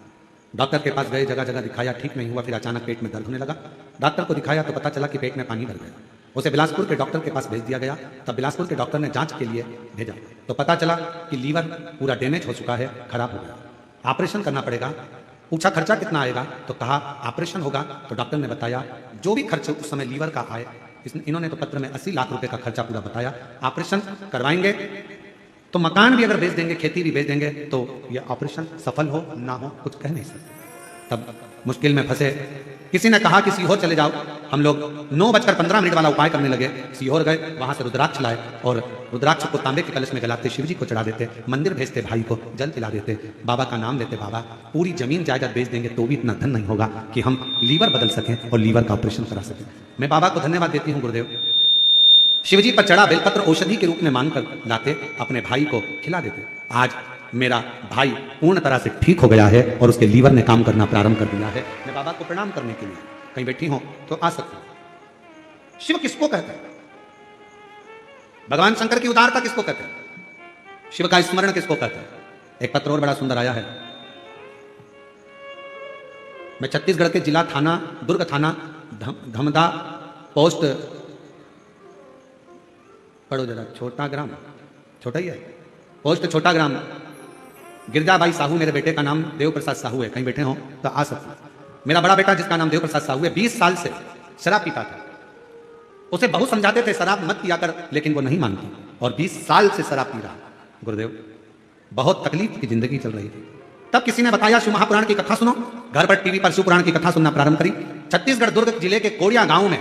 डॉक्टर के पास गए, जगह जगह दिखाया, ठीक नहीं हुआ। फिर अचानक पेट में दर्द होने लगा। डॉक्टर को दिखाया तो पता चला कि पेट में पानी भर गया। उसे बिलासपुर के डॉक्टर के पास भेज दिया गया। तब बिलासपुर के डॉक्टर ने जांच के लिए भेजा तो पता चला कि लीवर पूरा डैमेज हो चुका है, खराब हो गया, ऑपरेशन करना पड़ेगा। पूछा खर्चा कितना आएगा, तो कहा ऑपरेशन होगा तो डॉक्टर ने बताया जो भी खर्च उस समय लीवर का आए, इन्होंने तो पत्र में 80 लाख रुपए का खर्चा पूरा बताया। ऑपरेशन करवाएंगे तो मकान भी अगर बेच देंगे, खेती भी बेच देंगे, तो ये ऑपरेशन सफल हो ना हो कुछ कह नहीं सकते। तब मुश्किल में फंसे। किसी ने कहा कि सीहोर चले जाओ। हम लोग 9:15 वाला उपाय करने लगे। सीहोर गए, वहां से रुद्राक्ष लाए और रुद्राक्ष को तांबे के कलश में गलाते, शिव जी को चढ़ा देते, मंदिर भेजते, भाई को जल पिला देते, बाबा का नाम लेते। बाबा पूरी जमीन जायदाद बेच देंगे तो भी इतना धन नहीं होगा कि हम लीवर बदल सकें और लीवर का ऑपरेशन करा सकें। मैं बाबा को धन्यवाद देती हूँ गुरुदेव। शिवजी पर चढ़ा बेलपत्र औषधि के रूप में मांगकर लाते, अपने भाई को खिला देते। आज मेरा भाई पूर्ण तरह से ठीक हो गया है और उसके लीवर ने काम करना प्रारंभ कर दिया है। मैं बाबा को प्रणाम करने के लिए कहीं बैठी हूं तो आ सकती हूं। शिव किसको कहते हैं? भगवान शंकर की उदारता किसको कहते हैं? शिव का स्मरण किसको कहते हैं? एक पत्र और बड़ा सुंदर आया है। मैं छत्तीसगढ़ के जिला थाना, दुर्ग थाना, धमदा पोस्ट, पढ़ो जरा, छोटा ग्राम, छोटा ही है, पोस्ट छोटा ग्राम, गिरजाबाई साहू, मेरे बेटे का नाम देव प्रसाद साहू है, कहीं बैठे हो तो आ सकते। मेरा बड़ा बेटा जिसका नाम देव प्रसाद साहू है, 20 साल से शराब पीता था। उसे बहुत समझाते थे शराब मत पिया कर, लेकिन वो नहीं मानती और 20 साल से शराब पी रहा। गुरुदेव, बहुत तकलीफ की जिंदगी चल रही थी। तब किसी ने बताया शिव महापुराण की कथा सुनो। घर पर टीवी पर शिव पुराण की कथा सुनना प्रारंभ करी। छत्तीसगढ़ दुर्ग जिले के कोड़िया गांव में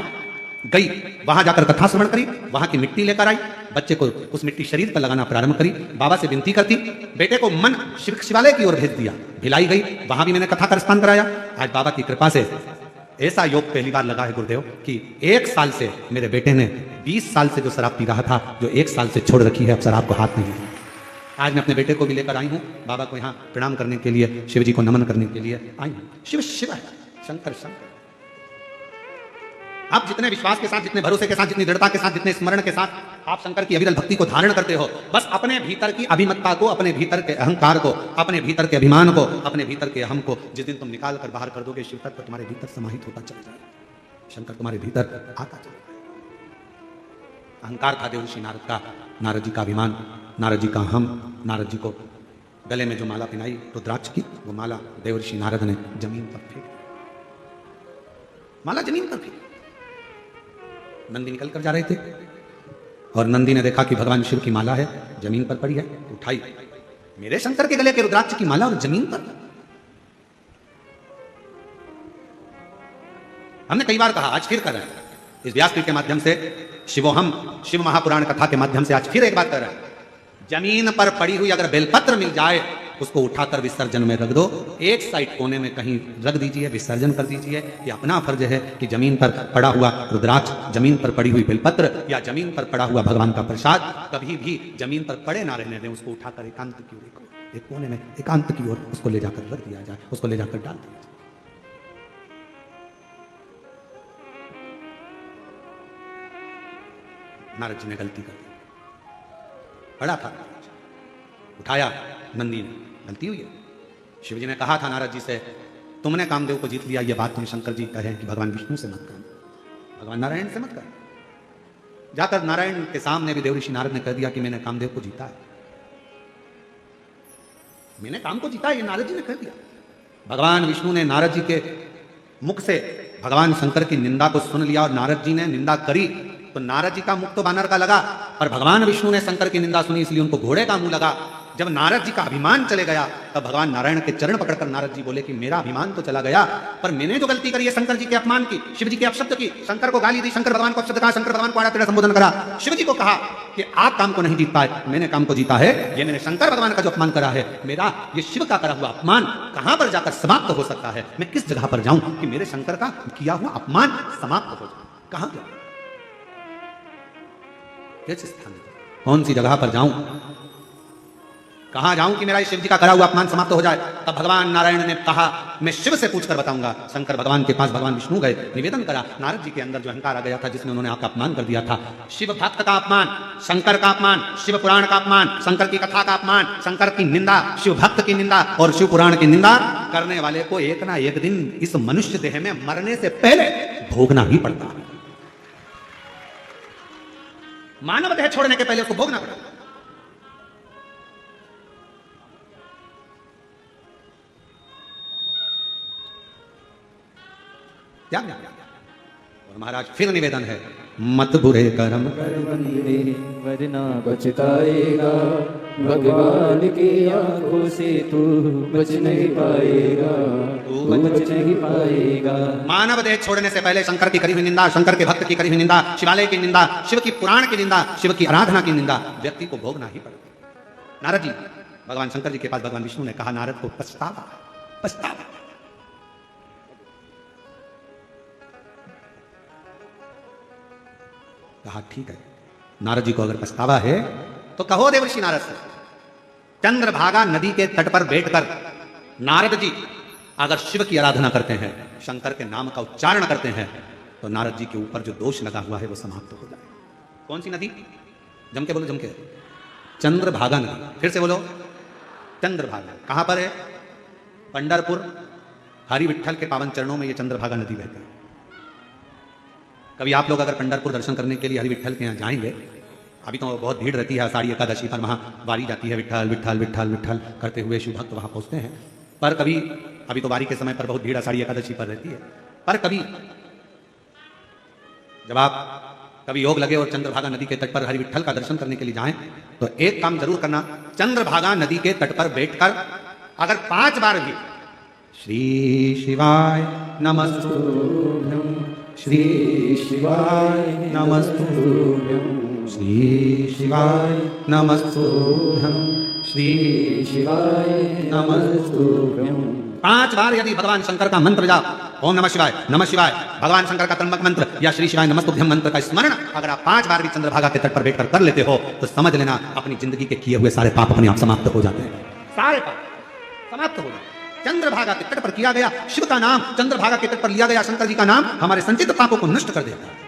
गई, वहां जाकर कथा श्रवण करी, वहां की मिट्टी लेकर आई, बच्चे को उस मिट्टी शरीर पर लगाना प्रारंभ करी। बाबा से विनती करती, बेटे को मन शिवालय की ओर भेज दिया। भिलाई गई, वहां भी मैंने कथा का स्थान कराया। आज बाबा की कृपा से ऐसा योग पहली बार लगा है गुरुदेव कि 1 साल से मेरे बेटे ने 20 साल से जो शराब पी रहा था, जो 1 साल से छोड़ रखी है, अब शराब को हाथ नहीं दिया। आज मैं अपने बेटे को भी लेकर आई हूँ बाबा को यहाँ प्रणाम करने के लिए, शिव जी को नमन करने के लिए आई हूँ। शिव शिव है, शंकर शंकर। आप जितने विश्वास के साथ, जितने भरोसे के साथ, जितनी दृढ़ता के साथ, जितने स्मरण के साथ आप शंकर की अविरल भक्ति को धारण करते हो, बस अपने भीतर की अभिमत्ता को, अपने भीतर के अहंकार को, अपने भीतर के अभिमान को, अपने भीतर के अहम को जिस दिन तुम निकाल कर बाहर कर दोगे, शिव तत्व तुम्हारे भीतर समाहित होता चला जाएगा, शंकर तुम्हारे भीतर आता चला जाएगा। अहंकार था देवर्षि नारद का, नारद जी का अभिमान, नारद जी का हम, नारद जी को गले में जो माला पहनाई रुद्राक्ष की, वो माला देवर्षि नारद ने जमीन पर फेंक, माला जमीन पर फेंक। नंदी निकल कर जा रहे थे और नंदी ने देखा कि भगवान शिव की माला है, जमीन पर पड़ी है, उठाई। मेरे शंकर के गले के रुद्राक्ष की माला और जमीन पर। हमने कई बार कहा, आज फिर कर रहे हैं इस व्यासपीठ के माध्यम से, शिवोहम शिव महापुराण कथा के माध्यम से आज फिर एक बात कर रहे हैं। जमीन पर पड़ी हुई अगर बेलपत्र मिल जाए, उसको उठाकर विसर्जन में रख दो, एक साइड कोने में कहीं रख दीजिए, विसर्जन कर दीजिए। ये अपना फर्ज है कि जमीन पर पड़ा हुआ रुद्राक्ष, जमीन पर पड़ी हुई बेलपत्र या जमीन पर पड़ा हुआ भगवान का प्रसाद कभी भी जमीन पर पड़े ना रहने दें, उसको उठाकर एकांत की ओर, एक कोने में एकांत की ओर उसको ले जाकर रख दिया जाए, उसको ले जाकर डाल दिया जाए। नारद जी ने गलती कर दी, पड़ा था, उठाया नंदी ने, गलती हुई है। शिव जी ने कहा था नारद जी से, तुमने कामदेव को जीत लिया, ये बात तुम शंकर जी कहें कि भगवान विष्णु से मत कर, भगवान नारायण से मत कर। जाकर नारायण के सामने भी देवऋषि नारद ने कह दिया कि मैंने कामदेव को जीता है, मैंने काम को जीता है, ये नारद जी ने कह दिया। भगवान विष्णु ने नारद जी के मुख से भगवान शंकर की निंदा को सुन लिया और नारद जी ने निंदा करी, तो नारद जी का मुख तो बानर का लगा, और भगवान विष्णु ने शंकर की निंदा सुनी, इसलिए उनको घोड़े का मुंह लगा। जब नारद जी का अभिमान चले गया, तब भगवान नारायण के चरण पकड़कर नारद जी बोले कि मेरा अभिमान तो चला गया, पर मैंने जो गलती करी है शंकर जी के अपमान की, शिव जी के अपशब्द की, शंकर को गाली दी, शंकर भगवान को अपशब्द कहा, शंकर भगवान को आड़ा टेढ़ा संबोधन करा, शिव जी को कहा कि आप काम को नहीं जीत पाए, मैंने काम को जीता है। ये मैंने शंकर भगवान का जो अपमान करा है, मेरा ये शिव का करा हुआ अपमान कहां पर जाकर समाप्त हो सकता है? मैं किस जगह पर जाऊं कि मेरे शंकर का किया हुआ अपमान समाप्त हो जाए? कहां जाऊं, किस स्थान, कौन सी जगह पर जाऊं, कहां जाऊं कि मेरा शिव जी का करा हुआ अपमान समाप्त हो जाए? तब भगवान नारायण ने कहा, मैं शिव से पूछकर बताऊंगा। शंकर भगवान के पास भगवान विष्णु गए, निवेदन करा। नारद जी के अंदर जो अहंकार आ गया था, जिसने उन्होंने आपका अपमान कर दिया था, शिव भक्त का अपमान, शंकर का अपमान, शिव पुराण का अपमान, शंकर की कथा का अपमान, शंकर की निंदा, शिव भक्त की निंदा और शिव पुराण की निंदा करने वाले को एक ना एक दिन इस मनुष्य देह में मरने से पहले भोगना ही पड़ता है। मानव देह छोड़ने के पहले उसको भोगना पड़ेगा। क्या और महाराज फिर निवेदन है, मत बुरे कर्म कर बंदे वरना बचताएगा, भगवान की आंखों से तू बच नहीं पाएगा, तू बच नहीं पाएगा। मानव देह छोड़ने से पहले शंकर की करी हुई निंदा, शंकर के भक्त की करी हुई निंदा, शिवालय की निंदा, शिव की पुराण की निंदा, शिव की आराधना की निंदा व्यक्ति को भोगना ही पड़ेगा। नारद जी भगवान शंकर जी के पास भगवान विष्णु ने कहा, नारद को पछतावा, पछतावा। कहा ठीक है, नारद जी को अगर पछतावा है तो कहो देवर्षि नारद से। चंद्रभागा नदी के तट पर बैठकर नारद जी अगर शिव की आराधना करते हैं, शंकर के नाम का उच्चारण करते हैं, तो नारद जी के ऊपर जो दोष लगा हुआ है वो समाप्त हो जाए। कौन सी नदी? जम के बोलो, जम के। चंद्रभागा नदी, फिर से बोलो, चंद्रभागा। कहां पर है? पंढरपुर हरि विठ्ठल के पावन चरणों में ये चंद्रभागा नदी बहती है। कभी आप लोग अगर पंढरपुर दर्शन करने के लिए हरि विठ्ठल के यहाँ जाएंगे, अभी तो बहुत भीड़ रहती है, आषाढ़ी एकादशी पर वहाँ वारी जाती है, विठ्ठल विठ्ठल विठ्ठल विठ्ठल करते हुए शिव भक्त वहाँ पहुँचते हैं। पर कभी, अभी तो वारी के समय पर बहुत भीड़ आषाढ़ी एकादशी पर रहती है, पर कभी जब आप कभी योग लगे और चंद्रभागा नदी के तट पर हरि विठ्ठल का दर्शन करने के लिए जाएं, तो एक काम जरूर करना, चंद्रभागा नदी के तट पर बैठकर अगर 5 बार भी श्री शिवाय नमस्तुभ्यं, श्री शिवाय नमस्तुभ्यं, श्री शिवाय नमस्तुभ्यं, श्री शिवाय नमस्तुभ्यं 5 बार यदि भगवान शंकर का मंत्र जाप, ओम नमः शिवाय, भगवान शंकर का त्र्यंबक मंत्र या श्री शिवाय नमस्तुभ्यम मंत्र का स्मरण अगर आप 5 बार भी चंद्रभागा के तट पर बैठकर कर लेते हो तो समझ लेना अपनी जिंदगी के किए हुए सारे पाप अपने आप समाप्त हो जाते हैं। सारे पाप समाप्त हो जाते हैं। चंद्रभागा के तट पर किया गया शिव का नाम, चंद्रभागा के तट पर लिया गया शंकर जी का नाम हमारे संचित पापों को नष्ट कर देता है।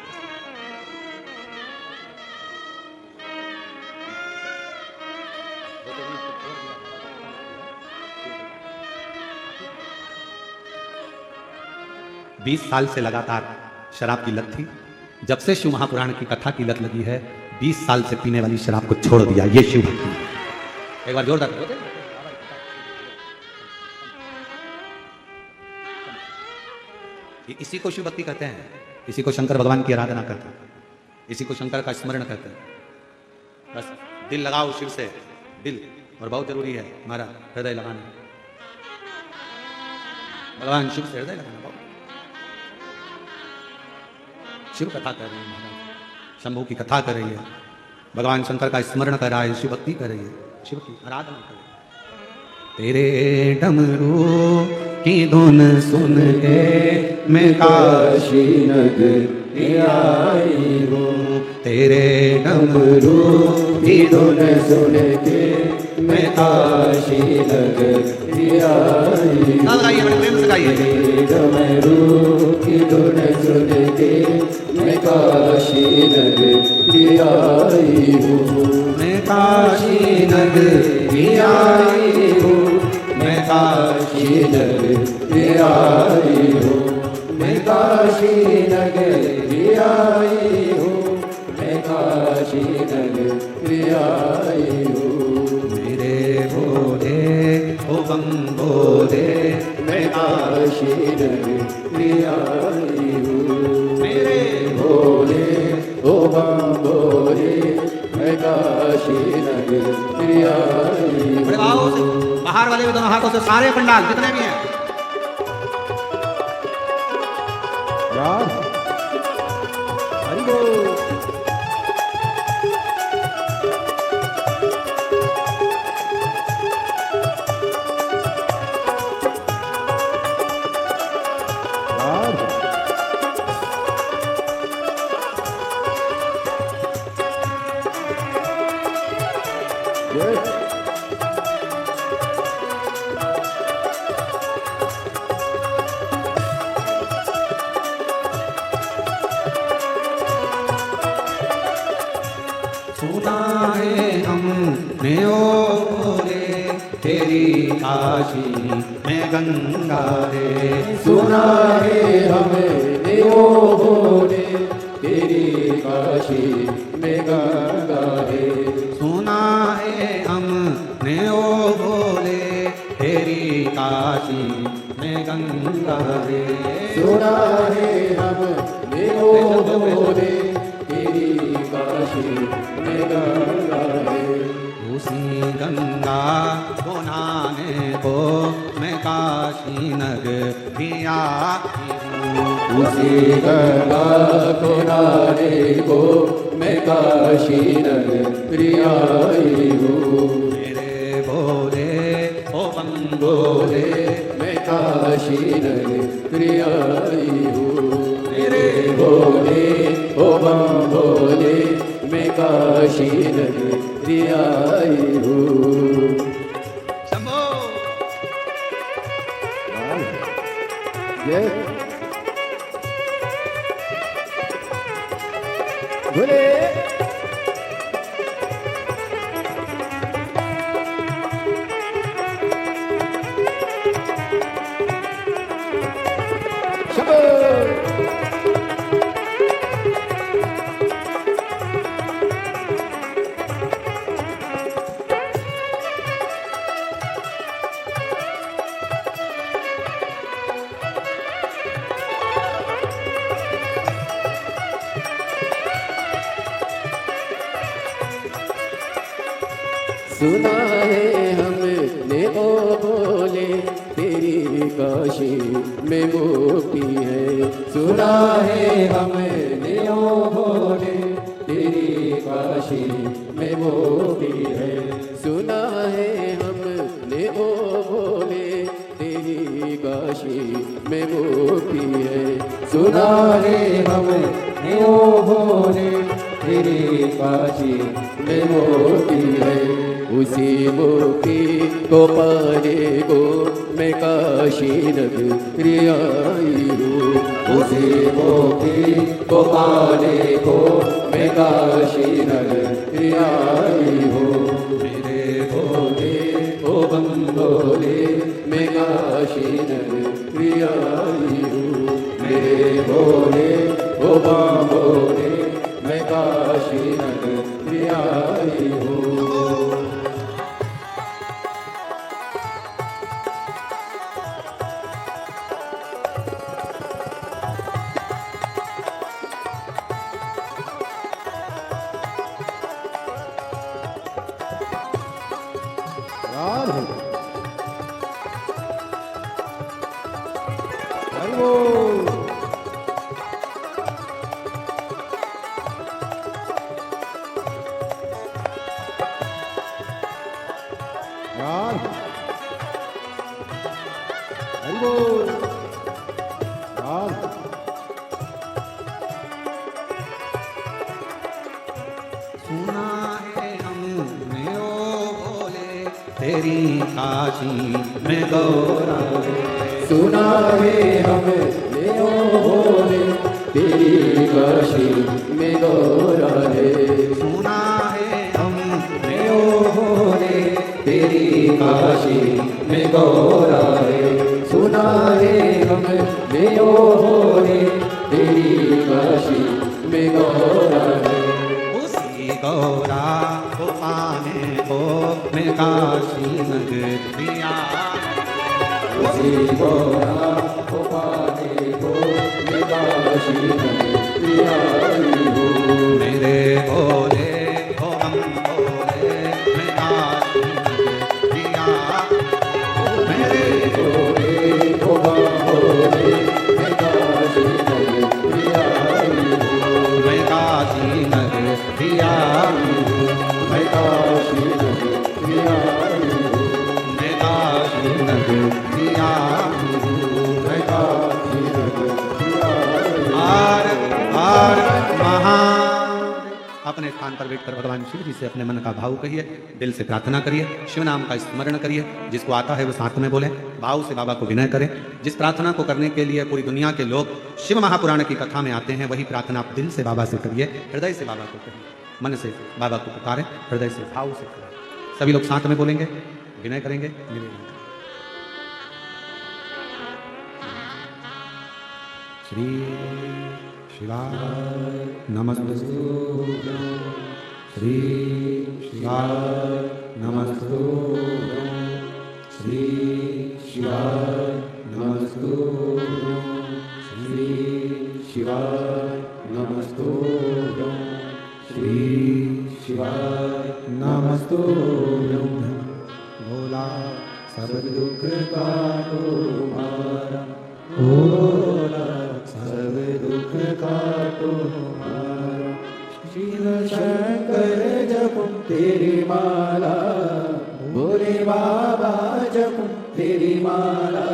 बीस साल से लगातार शराब की लत थी। जब से शिव महापुराण की कथा की लत लगी है 20 साल से पीने वाली शराब को छोड़ दिया। ये शिव भक्ति है। एक बार जोरदार करो। इसी को शिव भक्ति कहते हैं, इसी को शंकर भगवान की आराधना करते हैं, इसी को शंकर का स्मरण करते हैं। बस दिल लगाओ शिव से, दिल, और बहुत जरूरी है हमारा हृदय लगाना। भगवान शिव से हृदय लगाना। शिव कथा कर रही है महाराज, शंभू की कथा कर रही है, भगवान शंकर का स्मरण कर रहा है, शिव भक्ति कर रही है, शिव की आराधना कर रही है। तेरे डमरू की धुन सुन के मैं काशी नगरी आई हूँ। तेरे डमरू की धुन सुन के मैं काशी नगरी आई हूँ। गाइए, बड़े प्रेम से गाइए। डमरू की धुन सुन के मैं काशी नगरी आई हूँ। मैं काशी नगरी आई हूँ। मैं काशी नगरी आई हूँ। मैं काशी नगरी आई हूँ। मैं काशी नगरी आई हूँ। मेरे भोले ओ बम भोले मैं काशी नगरी आई हूँ। मेरे भोले ओ बम भोले मैं काशी नगरी आई हूँ। बड़े भाव से बाहर वाले भी दोनों हाथों से सारे पंडाल जितने भी हैं हरि बोल। सुना है हमने ओ भोले तेरी काशी में गंगा रे। सुना है हमने ओ भोले तेरी काशी में गंगा है। सुना है हमने ओ भोले तेरी काशी में गंगा रे। सुना है हमने ओ भोले तेरी काशी में गंगा है। उसी गंगा को नहाने को मैं काशी नगरी आई हूँ। उसी गंगा को नहाने को मैं काशी नगरी आई हूँ। मेरे भोले ओ बम भोले मैं काशी नगरी आई हूँ। मेरे भोले ओ बम भोले मैं काशी नगरी आई हूँ। शंभो जय भोले। सुना है हमने ओ भोले तेरी काशी में मुक्ति है। सुना है हमने ओ भोले तेरी काशी में मुक्ति है। सुना है हमने ओ भोले तेरी तेरी काशी में मोती है। उसी मोती को पाने को मैं काशी नगरी आई हूँ। उसी मोती को पाने को मैं काशी नगरी आई हूँ। मेरे भोले ओ बम भोले मैं काशी नगरी आई हूँ। मेरे भोले ओ बम भोले मैं काशी नगरी आई हूँ। सुना है हमने ओ भोले तेरी काशी में गौरा है। सुना है हमने ओ भोले तेरी काशी में गौरा है। सुना है हमने ओ भोले तेरी काशी में गौरा है। सुना है हमने ओ भोले तेरी काशी में गौरा है। उसी गौरा को पाने को मैं काशी नगरी आई। उसी गौरा को पाने को मैं काशी नगरी आई हूँ। मेरे भोले ओ हम भोले मैं काशी नगरी आई। मेरे भोले ओ बम भोले मैं काशी नगरी आई हूँ। मैं काशी नगरी आई हूँ। मैं काशी नगरी आई हूँ। मैं काशी नगरी आई हूँ। मैं काशी नगरी आई हूँ। हर हर महादेव। अपने स्थान पर बैठकर भगवान शिव जी से अपने मन का भाव कहिए, दिल से प्रार्थना करिए, शिव नाम का स्मरण करिए। जिसको आता है वो साथ में बोले, भाव से बाबा को विनय करें। जिस प्रार्थना को करने के लिए पूरी दुनिया के लोग शिव महापुराण की कथा में आते हैं, वही प्रार्थना आप दिल से बाबा से करिए, हृदय से बाबा को करिए, मन से बाबा को पुकारें, हृदय से भाव से करें। सभी लोग साथ में बोलेंगे, विनय करेंगे, निवेदन करेंगे। श्री शिवाय नमस्तु। श्री शिवाय नमस्तु। श्री शिवाय नमस्तु। श्री शिवाय नमस्तु। श्री शिवाय नमस्तु। भोला सब दुख का तुम्हारा भोला, सब दुख का तुम्हारा। शिव शंकर जपो तेरी माला, भोले बाबा जपो तेरी माला।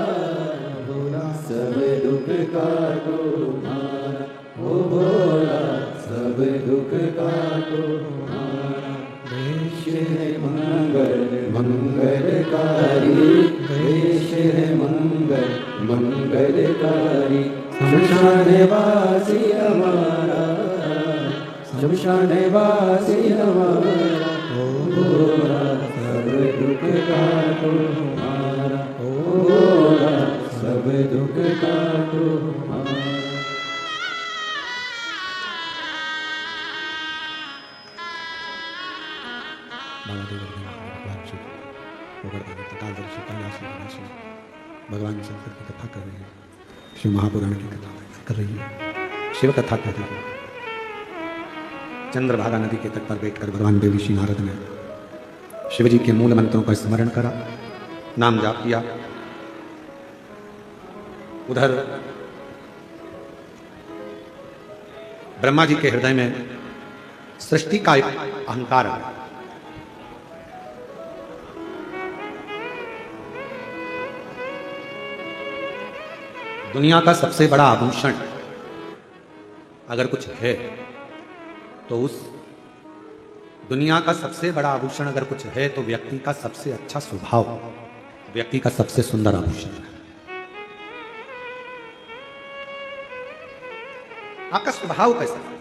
भोला सब दुख का तुम्हारा, ओ भोला सब दुख का तुम्हारा। देश है मंगल मंगलकारी, देश है मंगल मंगलकारी। शमशान वासी हमारा, शमशान वासी हमारा। ओ भोला सब दुख का तुम्हारा, ओ भोला सब दुख का तुम्हारा। बाबा देव भगवान शिव कालदर्शी कैलाशी विनाशी भगवान शंकर की कथा कर रहे हैं, शिव महापुराण की कथा कर रही है, शिव कथा कर रही है। चंद्रभागा नदी के तट पर बैठकर भगवान देव ऋषि नारद ने शिव जी के मूल मंत्रों का स्मरण करा, नाम जाप किया। उधर ब्रह्मा जी के हृदय में सृष्टि का एक अहंकार है। दुनिया का सबसे बड़ा आभूषण अगर कुछ है तो उस दुनिया का सबसे बड़ा आभूषण अगर कुछ है तो व्यक्ति का सबसे अच्छा स्वभाव, व्यक्ति का सबसे सुंदर आभूषण है। आपका स्वभाव कैसा है?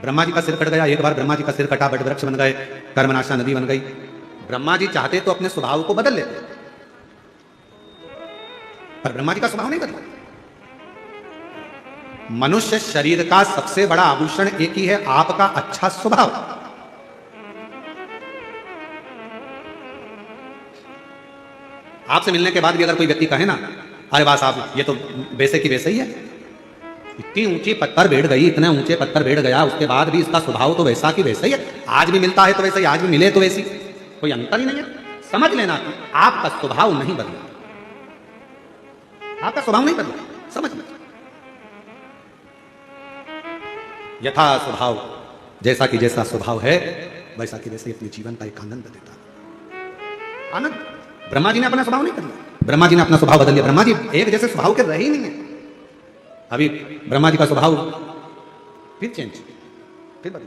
ब्रह्मा जी का सिर कट गया, एक बार ब्रह्मा जी का सिर कटा, बट वृक्ष बन गए, कर्मनाशा नदी बन गई। ब्रह्मा जी चाहते तो अपने स्वभाव को बदल लेते, पर ब्रह्मा जी का स्वभाव नहीं बदला। मनुष्य शरीर का सबसे बड़ा आभूषण एक ही है, आपका अच्छा स्वभाव। आपसे मिलने के बाद भी अगर कोई व्यक्ति कहे ना, अरे वाह साहब ये तो वैसे की वैसे ही है, इतनी ऊंची पत्थर बैठ गई, इतने ऊंचे पत्थर बैठ गया, उसके बाद भी इसका स्वभाव तो वैसा की वैसा ही है, आज भी मिलता है तो वैसे ही, आज भी मिले तो वैसी, कोई अंतर ही नहीं है। समझ लेना कि आपका स्वभाव नहीं बदला, आपका स्वभाव नहीं बदला, समझ लेना। यथा स्वभाव, जैसा कि जैसा स्वभाव है वैसा कि वैसे अपने जीवन का एक आनंद देता। आनंद। ब्रह्मा जी ने अपना स्वभाव नहीं बदला, ब्रह्मा जी ने अपना स्वभाव बदल लिया। ब्रह्मा जी एक जैसे स्वभाव के रहे ही नहीं है। अभी ब्रह्मा जी का स्वभाव फिर चेंज, फिर बदल।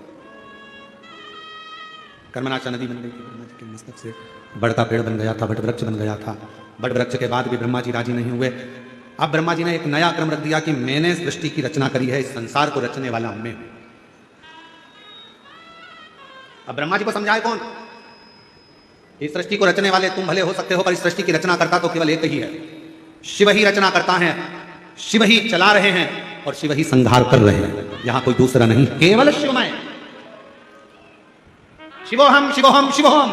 कर्मनाशा नदी बन गई थी, ब्रह्मा जी के मस्तक से बड़का पेड़ बन गया था, बट वृक्ष बन गया था। बट वृक्ष के बाद भी ब्रह्मा जी राजी नहीं हुए। अब ब्रह्मा जी ने एक नया क्रम रख दिया कि मैंने सृष्टि की रचना करी है, इस संसार को रचने वाला मैं हूं। अब ब्रह्मा जी को समझाए कौन? इस सृष्टि को रचने वाले तुम भले हो सकते हो, पर इस सृष्टि की रचना करता तो केवल एक ही है, शिव ही रचना करता है, शिव ही चला रहे हैं और शिव ही संहार कर रहे हैं, यहां कोई दूसरा नहीं, केवल शिवमय। शिवोहम शिवोहम शिवोहम।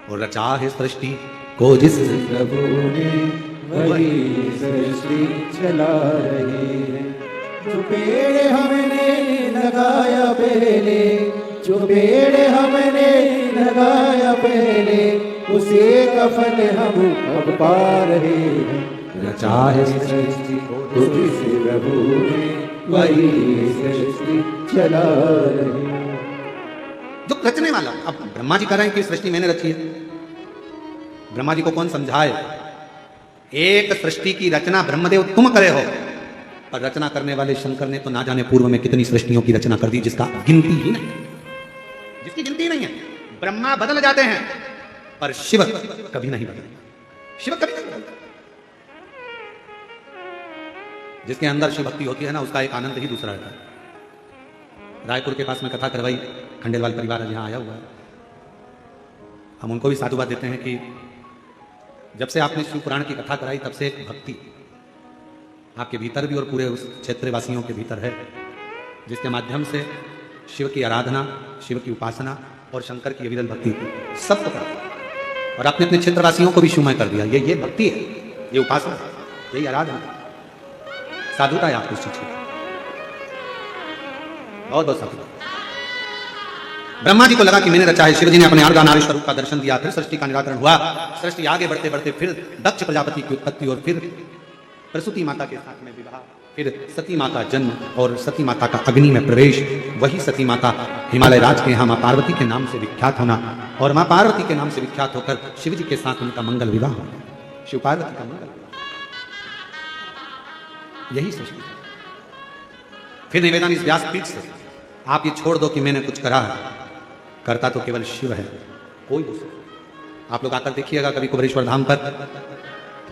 और रचा है सृष्टि को जिस प्रभु ने वही सृष्टि चला रहे हैं। जो पेड़ हमने लगाया पहले, जो पेड़ हमने लगाया पहले, उसी का फल हम अब पा रहे हैं। रचा है सृष्टि को जिस प्रभु ने वही सृष्टि चला रहे हैं। जो रचने वाला, अब ब्रह्मा जी कह रहे हैं कि सृष्टि मैंने रची है। ब्रह्मा जी को कौन समझाए? एक सृष्टि की रचना ब्रह्मदेव तुम करे हो, पर रचना करने वाले शंकर ने तो ना जाने पूर्व में कितनी सृष्टियों की रचना कर दी जिसका गिनती ही नहीं, जिसकी गिनती नहीं है। ब्रह्मा बदल जाते हैं पर शिव कभी नहीं बदलता, शिव कभी नहीं बदलता। जिसके अंदर शिव भक्ति होती है ना, उसका एक आनंद ही दूसरा रहता है। रायपुर के पास में कथा करवाई, खंडेलवाल परिवार यहां आया हुआ है। हम उनको भी साधुवाद देते हैं कि जब से आपने शिव पुराण की कथा कराई तब से एक भक्ति आपके भीतर भी और पूरे उस क्षेत्रवासियों के भीतर है, जिसके माध्यम से शिव की आराधना, शिव की उपासना और शंकर की अविरल भक्ति सब को करता। और आपने अपने क्षेत्रवासियों को भी शिवमय कर दिया। ये भक्ति है, ये उपासना है, यही आराधना, साधुता है आपको इस चीज की। बहुत बहुत साधुता। ब्रह्मा जी को लगा कि मैंने रचा है। शिव जी ने अपने अर्धनारीश्वर रूप का दर्शन दिया, फिर सृष्टि का निराकरण हुआ। सृष्टि आगे बढ़ते बढ़ते फिर दक्ष प्रजापति की उत्पत्ति और फिर प्रसूति माता के साथ में विवाह, फिर सती माता का जन्म और सती माता का अग्नि में प्रवेश। वही सती माता हिमालय राज के यहाँ माँ पार्वती के नाम से विख्यात होना और माँ पार्वती के नाम से विख्यात होकर शिव जी के साथ उनका मंगल विवाह हो गया, शिव पार्वती का मंगल विवाह। यही सृष्टि। फिर निवेदन इस व्यासपीठ से, आप ये छोड़ दो कि मैंने कुछ करा है, करता तो केवल शिव है, कोई दूसरा। आप लोग आकर देखिएगा कभी कुबेरेश्वर धाम पर,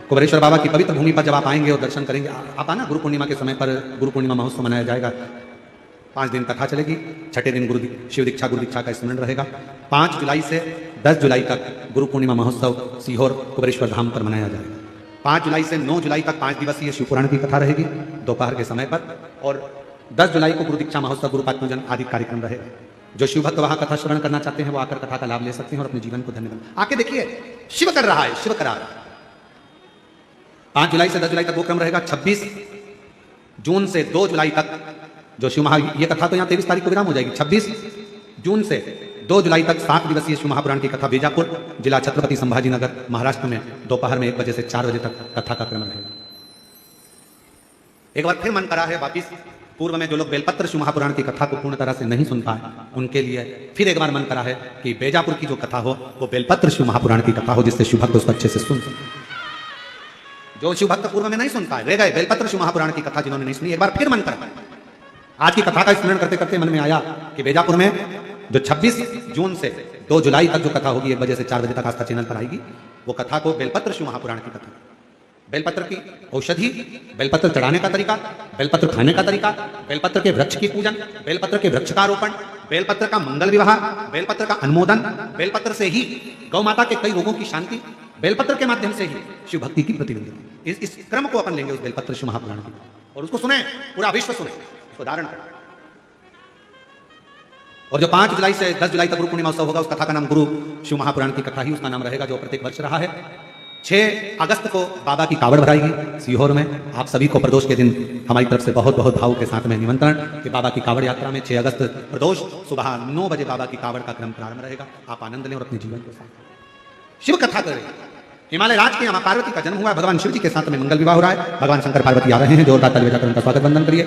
कुबेरेश्वर बाबा की पवित्र भूमि पर जब आप आएंगे और दर्शन करेंगे, आप आना गुरु पूर्णिमा के समय पर, गुरु पूर्णिमा महोत्सव मनाया जाएगा। 5 दिन कथा चलेगी, छठे दिन शिव दीक्षा गुरु दीक्षा का स्मरण रहेगा। 5 जुलाई से 10 जुलाई तक गुरु पूर्णिमा महोत्सव सीहोर कुबेरेश्वर धाम पर मनाया जाएगा। 5 जुलाई से 9 जुलाई तक 5 दिवसीय शिव पुराण की कथा रहेगी दोपहर के समय पर, और 10 जुलाई को गुरु दीक्षा महोत्सव, गुरुपाद पूजन आदि कार्यक्रम रहेगा। जो शिव भक्त वहां कथा श्रवण करना चाहते हैं वो आकर कथा का लाभ ले सकते हैं और अपने जीवन को धन्य बना। आके देखिए, शिव कर रहा है, शिव करा रहा है। 5 जुलाई से 10 जुलाई तक वो क्रम रहेगा। 26 जून से 2 जुलाई तक जो शिव महा, ये कथा तो यहाँ 23 तारीख को विराम हो जाएगी। 26 जून से 2 जुलाई तक 7 दिवसीय शिव महापुराण की कथा बीजापुर जिला छत्रपति संभाजी नगर महाराष्ट्र में दोपहर में 1 बजे से 4 बजे तक कथा का क्रम रहेगा। एक बार फिर मन करा है वापिस, पूर्व में जो लोग बेलपत्र शिव महापुराण की कथा को पूर्ण तरह से नहीं सुन पाए उनके लिए फिर एक बार मन करा है कि बेजापुर की जो कथा हो वो बेलपत्र शिव महापुराण की कथा हो, जिससे शिव भक्त उसको अच्छे से सुन सके। जो शिव भक्त पूर्व में नहीं सुन पाए रह गए, बेलपत्र शिव महापुराण की कथा जिन्होंने नहीं सुनी, एक बार फिर मन करा। आज की कथा का स्मरण करते करते मन में आया कि बेजापुर में जो 26 जून से 2 जुलाई तक जो कथा होगी, 1 बजे से 4 बजे तक आस्था चैनल पर आएगी, वो कथा को बेलपत्र शिव महापुराण की कथा, बेलपत्र की औषधि, बेलपत्र चढ़ाने का तरीका, बेलपत्र खाने का तरीका, बेलपत्र के वृक्ष की पूजन, बेलपत्र के वृक्ष का रोपण, बेलपत्र का मंगल विवाह, बेलपत्र का अनुमोदन, बेलपत्र से ही गौ माता के कई रोगों की शांति, बेलपत्र के माध्यम से ही शिव भक्ति की प्रतिबिंब। इस क्रम को अपन लेंगे उस बेलपत्र शिव महापुराण की, और उसको सुने, पूरा विश्व सुने, उसको धारण करें। और जो 5 जुलाई से 10 जुलाई तक गुरु पूर्णिमा उत्सव होगा, उस कथा का नाम गुरु शिव महापुराण की कथा ही उसका नाम रहेगा, जो प्रत्येक वर्ष रहा है। 6 अगस्त को बाबा की कावड़ भराएगी सीहोर में। आप सभी को प्रदोष के दिन हमारी तरफ से बहुत बहुत भाव के साथ में निमंत्रण कि बाबा की कावड़ यात्रा में 6 अगस्त प्रदोष सुबह 9 बजे बाबा की कावड़ का क्रम प्रारंभ रहेगा। आप आनंद लें और अपने जीवन के साथ शिव कथा करें। हिमालय राज के मां पार्वती का जन्म हुआ है, भगवान शिव जी के साथ में मंगल विवाह हो रहा है, भगवान शंकर पार्वती आ रहे हैं, जोरदार ताली बजाकर उनका स्वागत वंदन करिए।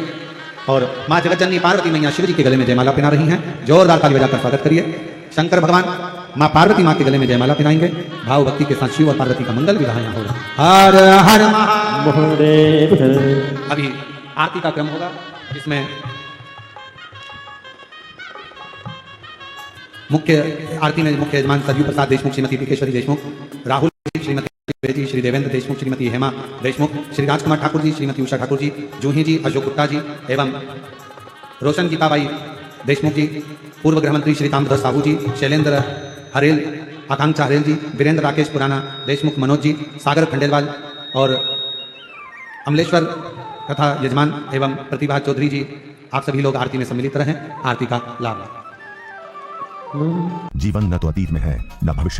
और मां जगतजननी पार्वती मैया शिव जी के गले में जयमाला पहना रही हैं, जोरदार ताली बजाकर स्वागत करिए। शंकर भगवान मां पार्वती मां के गले में जयमाला पहनाएंगे। भाव भक्ति के साथ शिव और पार्वती का मंगल विवाह यहाँ होगा। हर हर महादेव। अभी आरती का क्रम होगा, जिसमें मुख्य आरती में मुख्य यजमान सरयू प्रसाद देशमुख, श्रीमती टिकेश्वरी देशमुख, राहुल, श्रीमती जी, श्री देवेंद्र देशमुख, श्रीमती हेमा देशमुख, श्री राजकुमार ठाकुर जी, श्रीमती उषा ठाकुर जी, जूही जी, अशोक गुप्ता जी एवं रोशन गीताबाई देशमुख जी, पूर्व गृह मंत्री श्री ताम्रध्वज साहू जी, शैलेंद्र हरेल, आकांक्षा हरेल जी, वीरेंद्र राकेश पुराना देशमुख, मनोज जी, सागर खंडेलवाल और अमलेश्वर तथा यजमान एवं प्रतिभा चौधरी जी, आप सभी लोग आरती में सम्मिलित रहें। आरती का लाभ। जीवन न तो अतीत में है न भविष्य में।